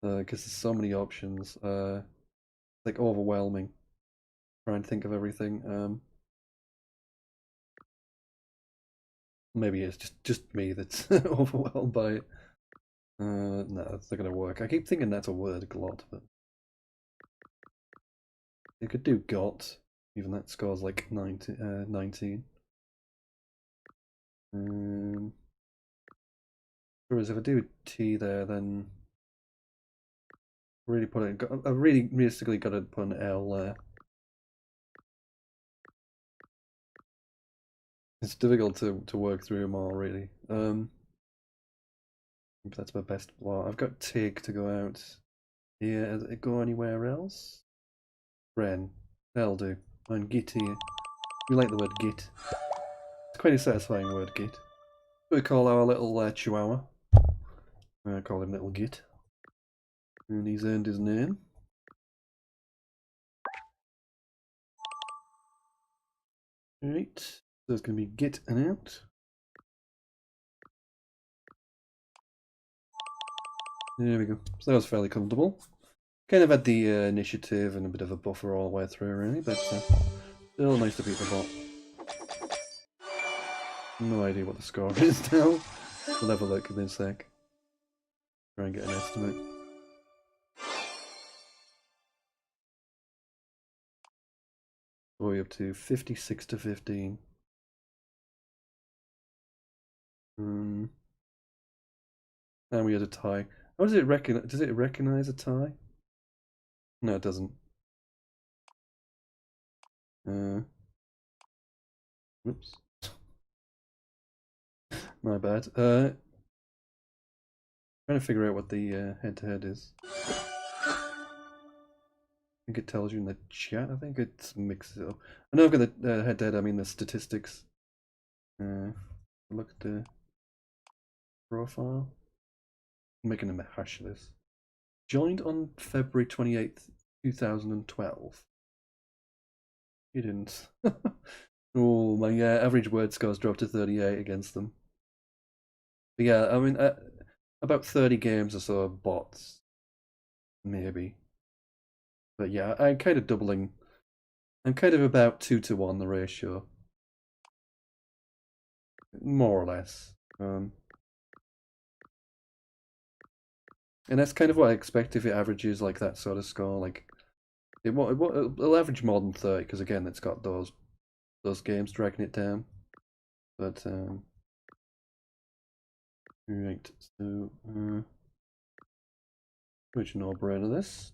because there's so many options. Like overwhelming. Trying to think of everything. Maybe it's just me that's overwhelmed by it. No, it's not gonna work. I keep thinking that's a word, glot, but you could do got. Even that scores like 19. Whereas if I do T there, then really put it. I really realistically got to put an L there. It's difficult to work through them all, really. That's my best plot. I've got Tig to go out. Yeah, does it go anywhere else? Ren. That'll do. And Git here. We like the word Git. It's quite a satisfying word, Git. We call our little chihuahua. I call him Little Git. And he's earned his name. Right. So it's going to be Git and out. There we go. So that was fairly comfortable. Kind of had the initiative and a bit of a buffer all the way through, really, but still nice to beat the bot. No idea what the score is now. We'll have a look in a sec. Try and get an estimate. What are we up to? 56 to 15. And we had a tie. How does it recognize? Does it recognize a tie? No, it doesn't. Whoops. My bad. Trying to figure out what the head-to-head is. I think it tells you in the chat. I think it mixes it up. I know I've got the head-to-head. I mean the statistics. Look at the profile. I'm making a hash of this. Joined on February 28th, 2012. You didn't. Oh, my average word scores dropped to 38 against them. But yeah, I mean, about 30 games or so bots. Maybe. But yeah, I'm kind of doubling. I'm kind of about 2-to-1 the ratio. More or less. And that's kind of what I expect if it averages like that sort of score. Like, it'll average more than 30 because again, it's got those games dragging it down. But right, so which no-brainer this?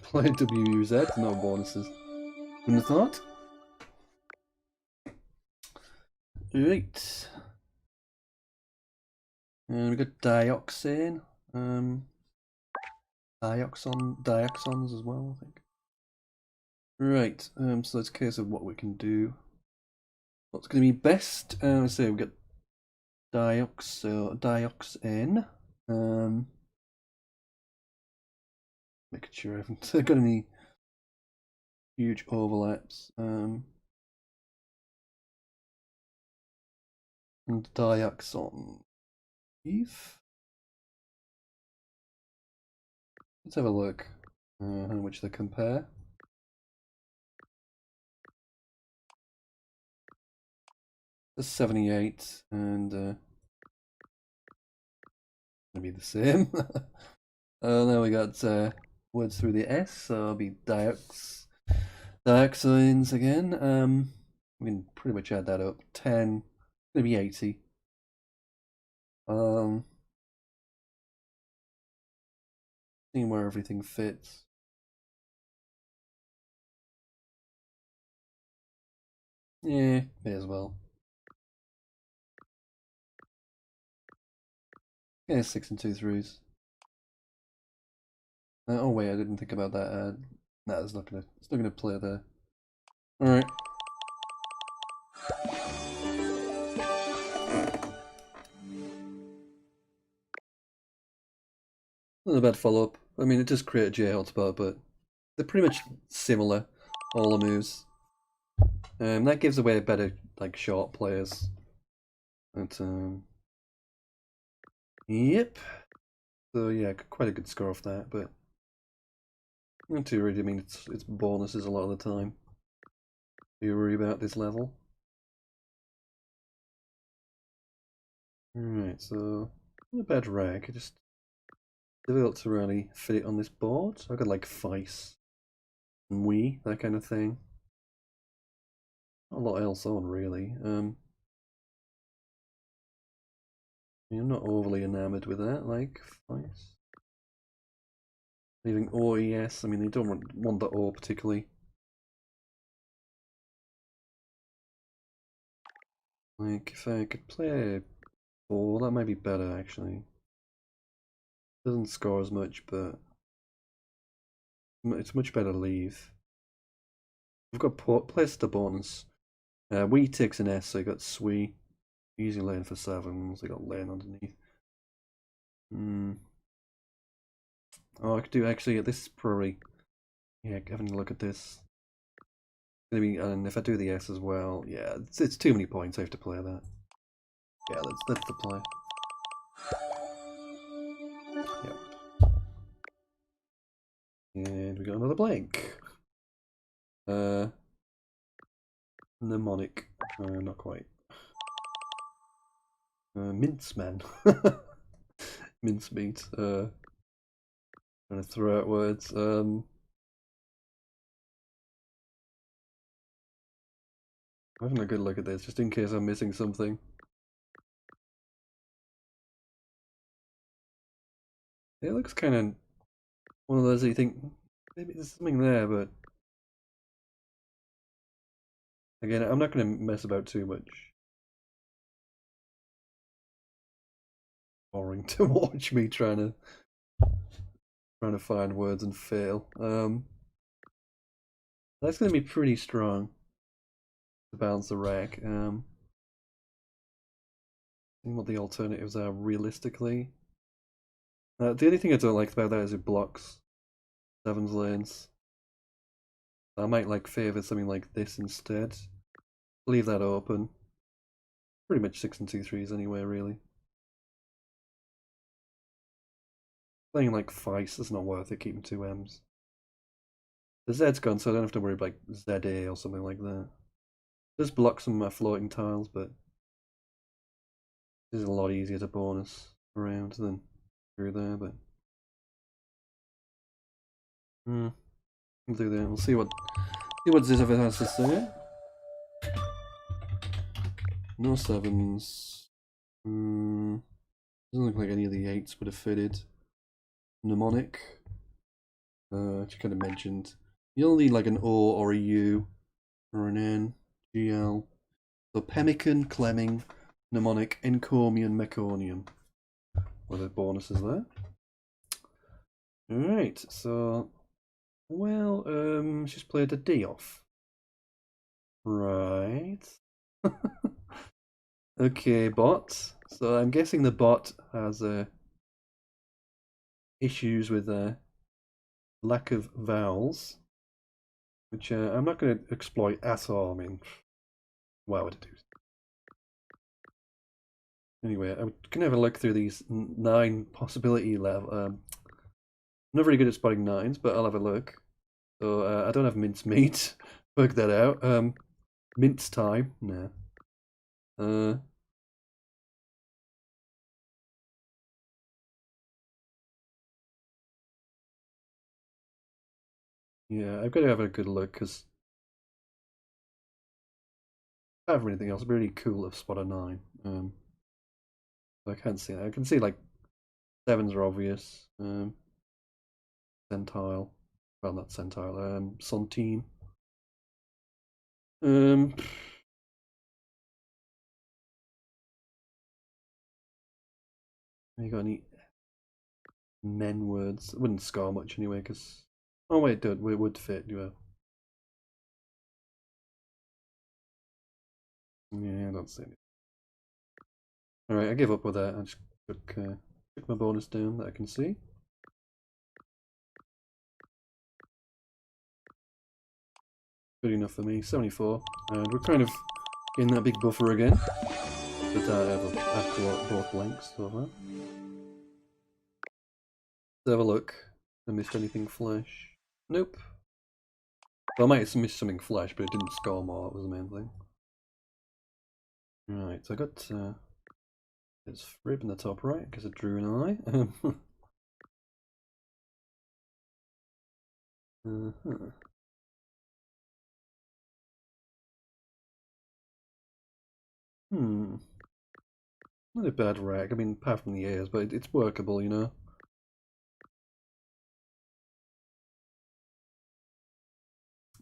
Play WUZ, no bonuses. Wouldn't have thought. Right. And we got dioxane. Dioxons as well, I think. Right, so it's a case of what we can do. What's going to be best? Let's say we've got dioxane. Making sure I haven't got any huge overlaps. And dioxon. Let's have a look how much they compare. The 78 and gonna be the same. Now we got words through the S, so it'll be dioxines again. We can pretty much add that up. 10, gonna be 80. Seeing where everything fits. Yeah, may as well. Yeah, 6 and 2 threes. Oh wait, I didn't think about that. No, it's not gonna play there. All right. Not a bad follow-up. I mean, it does create a J hotspot, but they're pretty much similar, all the moves. That gives away better, like, short players. But, yep. So yeah, quite a good score off that, but not too worried. I mean, it's bonuses a lot of the time. Do you worry about this level? Alright, so not a bad rag. Just difficult to really fit it on this board. So I've got like Feis and Wii, that kind of thing. Not a lot else on really. I'm not overly enamored with that, like Feis. Leaving OES, I mean, they don't want the O particularly. Like, if I could play 4, that might be better actually. Doesn't score as much, but it's much better to leave. We've got placed the bonus. Wee takes an S, so you got Sui. Easy lane for 7s, they got lane underneath. Oh, I could do actually, this is probably, yeah, having a look at this. And if I do the S as well, yeah, it's too many points, I have to play that. Yeah, let's play. Yep. And we got another blank. Mnemonic. Not quite. Minceman. Mincemeat. Trying to throw out words. I'm having a good look at this, just in case I'm missing something. It looks kind of one of those that you think, maybe there's something there, but again, I'm not going to mess about too much. Boring to watch me trying to find words and fail. That's going to be pretty strong to balance the rack. Seeing what the alternatives are realistically. The only thing I don't like about that is it blocks 7's lanes. I might like favour something like this instead. Leave that open. Pretty much 6 and 2 3s anyway, really. Playing like Feist is not worth it, keeping 2 M's. The Z's gone, so I don't have to worry about like ZA or something like that. Just block some of my floating tiles, but this is a lot easier to bonus around than through there, but we'll do that. We'll see what Zizov has to say. No 7s. Doesn't look like any of the 8s would have fitted. Mnemonic. She kind of mentioned you'll need like an O or a U or an N, GL. So pemmican, Clemming, mnemonic, encomium, meconium. What are the bonuses there? Alright, so well, she's played a D off. Right. Okay, bot. So I'm guessing the bot has issues with lack of vowels, which I'm not going to exploit at all. I mean, why would I do? Anyway, I'm going to have a look through these 9 possibility level. I'm not very good at spotting 9s, but I'll have a look. So I don't have mincemeat. Work that out. Mince time. No. Yeah, I've got to have a good look because I don't have anything else. It'd be really cool to spot a 9. I can't see that. I can see like 7s are obvious. Centile. Well, not centile. Centime. You got any men words? It wouldn't score much anyway, because oh wait, it would fit. Yeah, I don't see it. All right, I give up with that. I just took my bonus down that I can see. Good enough for me. 74, and we're kind of in that big buffer again. But I have both blanks so far. have a look. I missed anything flash? Nope. Well, I might have missed something flash, but it didn't score more. That was the main thing. Right, so I got it's Frib in the top right because I drew an eye. Uh-huh. Not a bad rack. I mean, apart from the ears, but it's workable, you know.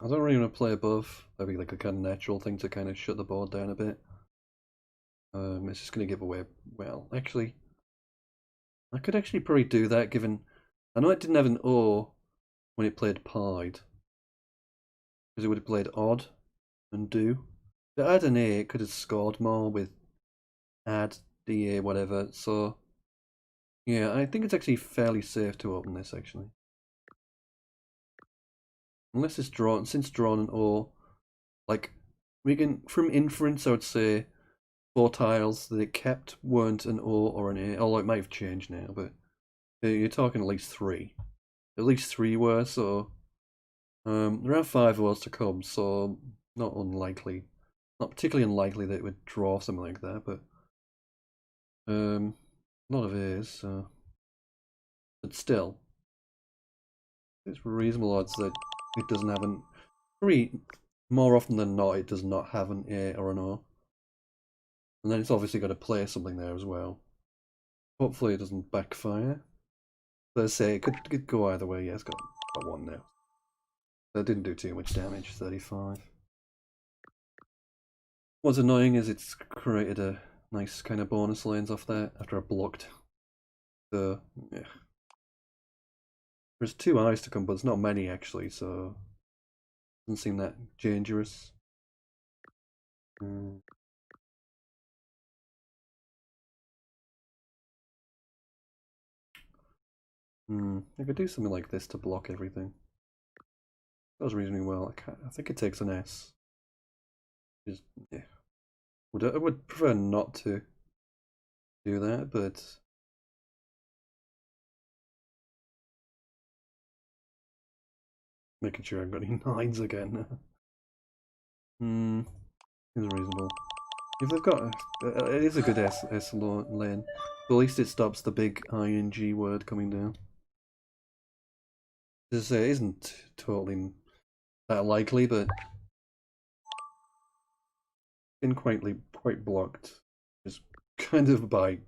I don't really want to play above. That'd be like a kind of natural thing to kind of shut the board down a bit. It's just going to give away. Well, actually, I could actually probably do that. Given I know it didn't have an O when it played pied, because it would have played odd and do. To add an A, it could have scored more with add DA whatever. So yeah, I think it's actually fairly safe to open this actually. Unless it's drawn, since drawn an O, like we can from inference I would say 4 tiles that it kept weren't an O or an A, although it might have changed now, but you're talking at least 3. At least 3 were, so there are 5 O's to come, so not unlikely. Not particularly unlikely that it would draw something like that, but a lot of A's, so but still. It's reasonable odds that it doesn't have an more often than not it does not have an A or an O. And then it's obviously got to play something there as well. Hopefully it doesn't backfire. Let's say it could go either way. Yeah, it's got 1 now. That didn't do too much damage, 35. What's annoying is it's created a nice kind of bonus lanes off that after I blocked. So, yeah. There's 2 eyes to come, but it's not many actually, so it doesn't seem that dangerous. I could do something like this to block everything. That was reasonably well. I think it takes an S. Just, yeah. I would prefer not to do that, but making sure I've got any 9s again. Is reasonable. If they've got it is a good S lane, but at least it stops the big ing word coming down. This isn't totally that likely, but been quite blocked, just kind of by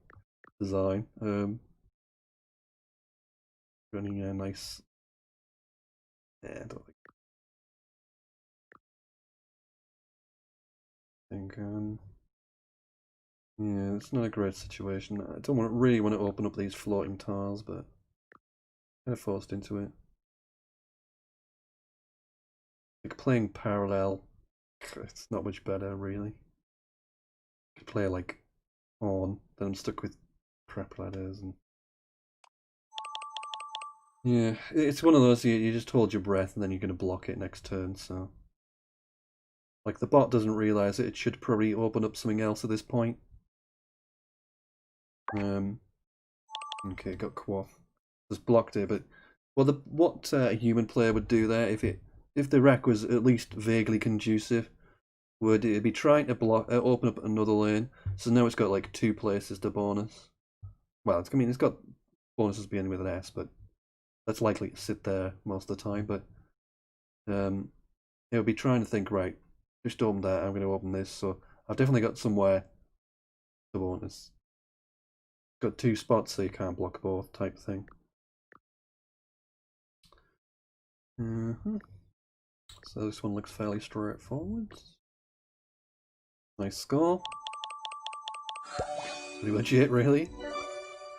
design. Running a nice. Yeah, I don't think. Yeah, it's not a great situation. I don't really want to open up these floating tiles, but kind of forced into it. Like playing parallel, it's not much better really. Could play like on, then I'm stuck with crap ladders and. Yeah, it's one of those you just hold your breath and then you're going to block it next turn, so. Like the bot doesn't realise it should probably open up something else at this point. Okay, got Quaff. Just blocked it, but what a human player would do there if the rack was at least vaguely conducive, would it be trying to open up another lane? So now it's got like 2 places to bonus. Well, it's got bonuses beginning with an S, but that's likely to sit there most of the time. But it would be trying to think, right, just opened that, I'm going to open this, so I've definitely got somewhere to bonus. Got 2 spots, so you can't block both, type thing. So this one looks fairly straightforward. Nice score. Pretty much it, really.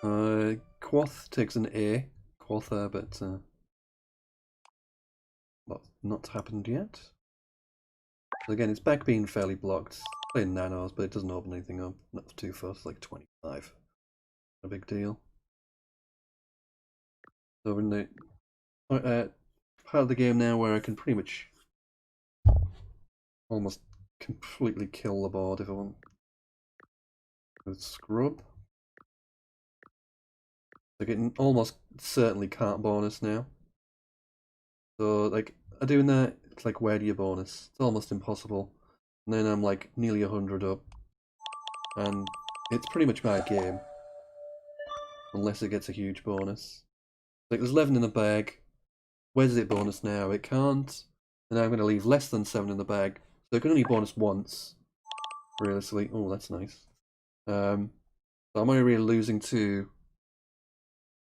Quoth takes an A. Quotha, but not happened yet. So again, it's back being fairly blocked. Playing nanos, but it doesn't open anything up. Not too fast, like 25. Not a big deal. So we're in the part of the game now where I can pretty much almost completely kill the board if I want. With Scrub. I can almost certainly can't bonus now. So, like, I doing that, it's like, where do you bonus? It's almost impossible. And then I'm like nearly 100 up. And it's pretty much my game. Unless it gets a huge bonus. Like, there's 11 in the bag. Where does it bonus now? It can't. And I'm going to leave less than 7 in the bag. So it can only bonus once. Realistically. Oh, that's nice. So am I really losing to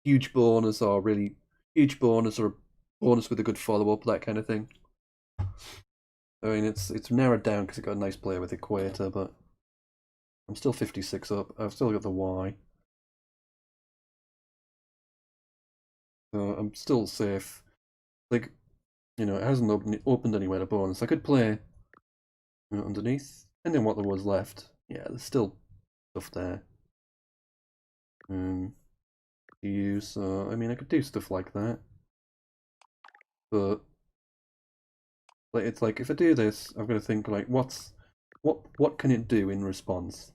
huge bonus or really huge bonus or a bonus with a good follow-up, that kind of thing? I mean, it's narrowed down because it got a nice player with Equator, but I'm still 56 up. I've still got the Y. So I'm still safe. Like, you know, it hasn't opened anywhere to bonus. I could play, you know, underneath, and then what there was left. Yeah, there's still stuff there. To use. So I mean, I could do stuff like that, but like it's like if I do this, I've got to think like, what can it do in response?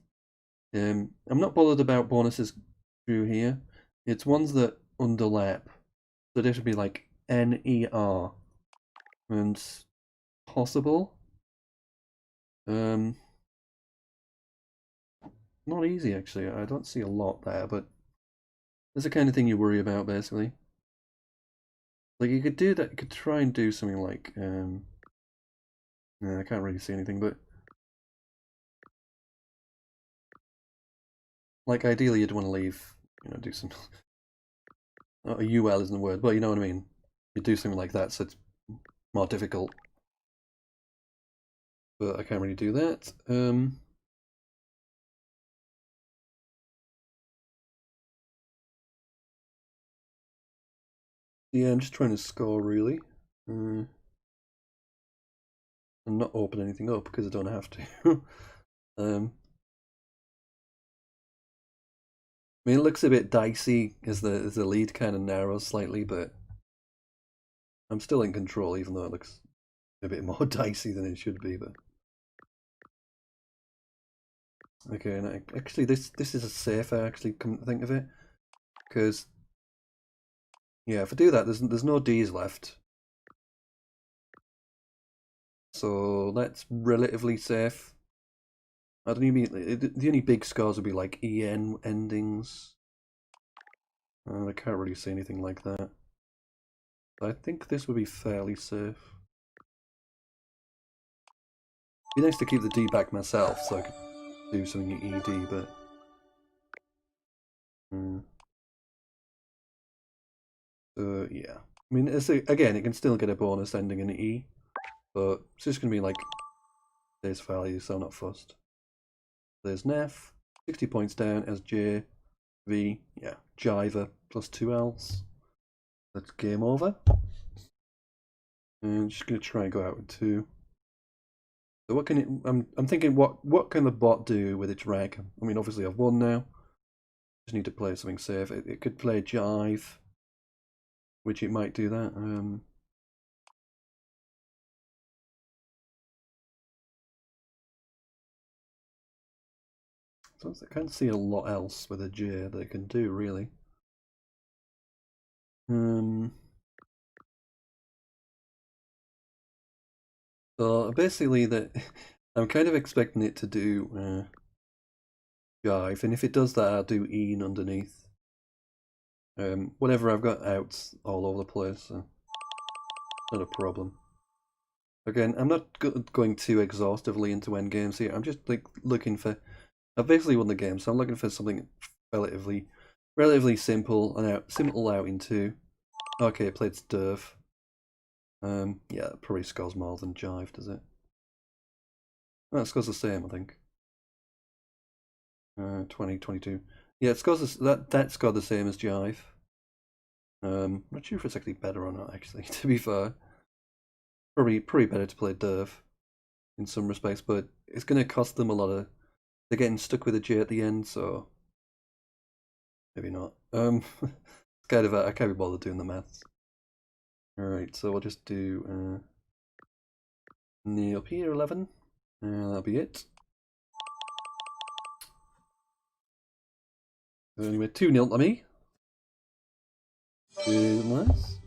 I'm not bothered about bonuses through here. It's ones that underlap. So they should be like NER and possible. Not easy actually. I don't see a lot there, but it's the kind of thing you worry about basically. Like you could do that. You could try and do something like no, I can't really see anything, but like ideally you'd want to leave, you know, do some. A UL isn't the word, but you know what I mean. You do something like that, so it's more difficult. But I can't really do that. Yeah, I'm just trying to score really. And not open anything up because I don't have to. I mean, it looks a bit dicey as the lead kind of narrows slightly, but I'm still in control, even though it looks a bit more dicey than it should be. But okay, and actually, this is a safer. Actually, come to think of it, because yeah, if I do that, there's no D's left, so that's relatively safe. I don't even mean the only big scores would be like EN endings. I can't really see anything like that. I think this would be fairly safe. It'd be nice to keep the D back myself so I could do something at ED, but yeah. I mean, again, it can still get a bonus ending in E, but it's just going to be like this value, so I'm not fussed. There's Neff, 60 points down as J, V, yeah, Jiver plus 2 Ls. That's game over. And I'm just going to try and go out with 2. So what can it? I'm thinking what can the bot do with its reg? I mean, obviously I've won now. Just need to play something safe. It could play Jive, which it might do that. So I can't see a lot else with a J that it can do really. So basically, that I'm kind of expecting it to do Jive, and if it does that, I'll do Ian underneath. Whatever, I've got outs all over the place, so not a problem. Again, I'm not going too exhaustively into endgames here. I'm just like looking for. I've basically won the game, so I'm looking for something relatively simple and simple out in 2. Okay, it played Sturf. Yeah, it probably scores more than Jive, does it? No, it scores the same, I think. 20, 22. Yeah, it scores that scored the same as Jive. Not sure if it's actually better or not. Actually, to be fair, probably better to play Derv in some respects, but it's going to cost them a lot of. They're getting stuck with a J at the end, so maybe not. It's kind of I can't be bothered doing the maths. All right, so we'll just do up here 11. That'll be it. So anyway, 2-0 to me. is nice.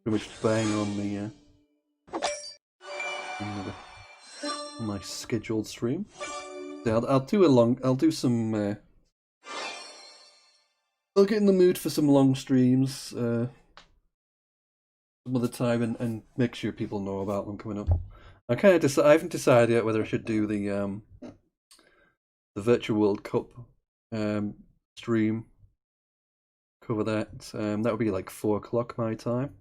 Pretty much bang on my scheduled stream. So I'll do some. I'll get in the mood for some long streams some other time and make sure people know about them coming up. I haven't decided yet whether I should do the virtual World Cup stream. Cover that. That would be like 4 o'clock my time.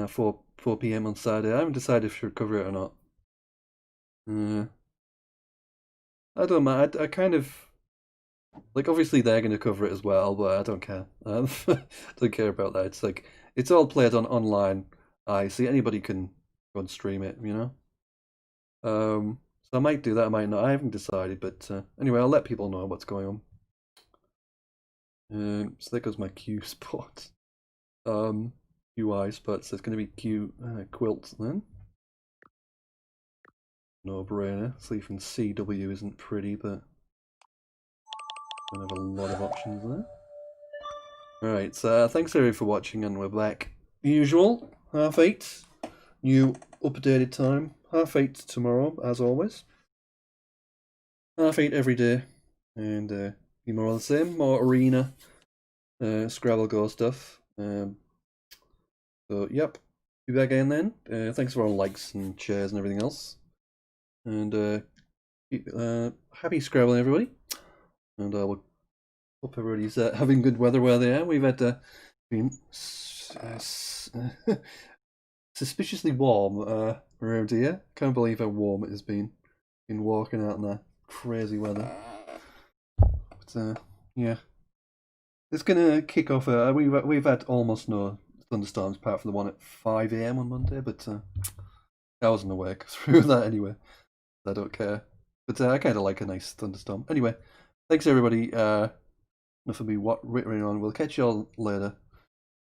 4 p.m. on Saturday. I haven't decided if I should cover it or not. I don't mind. I kind of like. Obviously, they're going to cover it as well, but I don't care. Don't care about that. It's like it's all played online. I see anybody can go and stream it. So I might do that. I might not. I haven't decided, but anyway, I'll let people know what's going on. So there goes my Q spot. UI spot. So it's going to be Q quilt then. No brainer. So even CW isn't pretty, but I have a lot of options there. Alright, so thanks everybody for watching, and we're back. Usual, 8:30. New updated time. 8:30 tomorrow, as always. 8:30 every day. And be more of the same. More arena, Scrabble Go stuff. So, yep. Be back again then. Thanks for all the likes and shares and everything else. And happy Scrabbling, everybody. And we'll hope everybody's having good weather where they are. We've had been suspiciously warm around here. Can't believe how warm it has been. Been walking out in that crazy weather. But yeah, it's gonna kick off. We've had almost no thunderstorms apart from the one at 5 a.m. on Monday, but I wasn't awake through that anyway. I don't care. But I kind of like a nice thunderstorm. Anyway, thanks everybody. Enough of me rittering on. We'll catch you all later.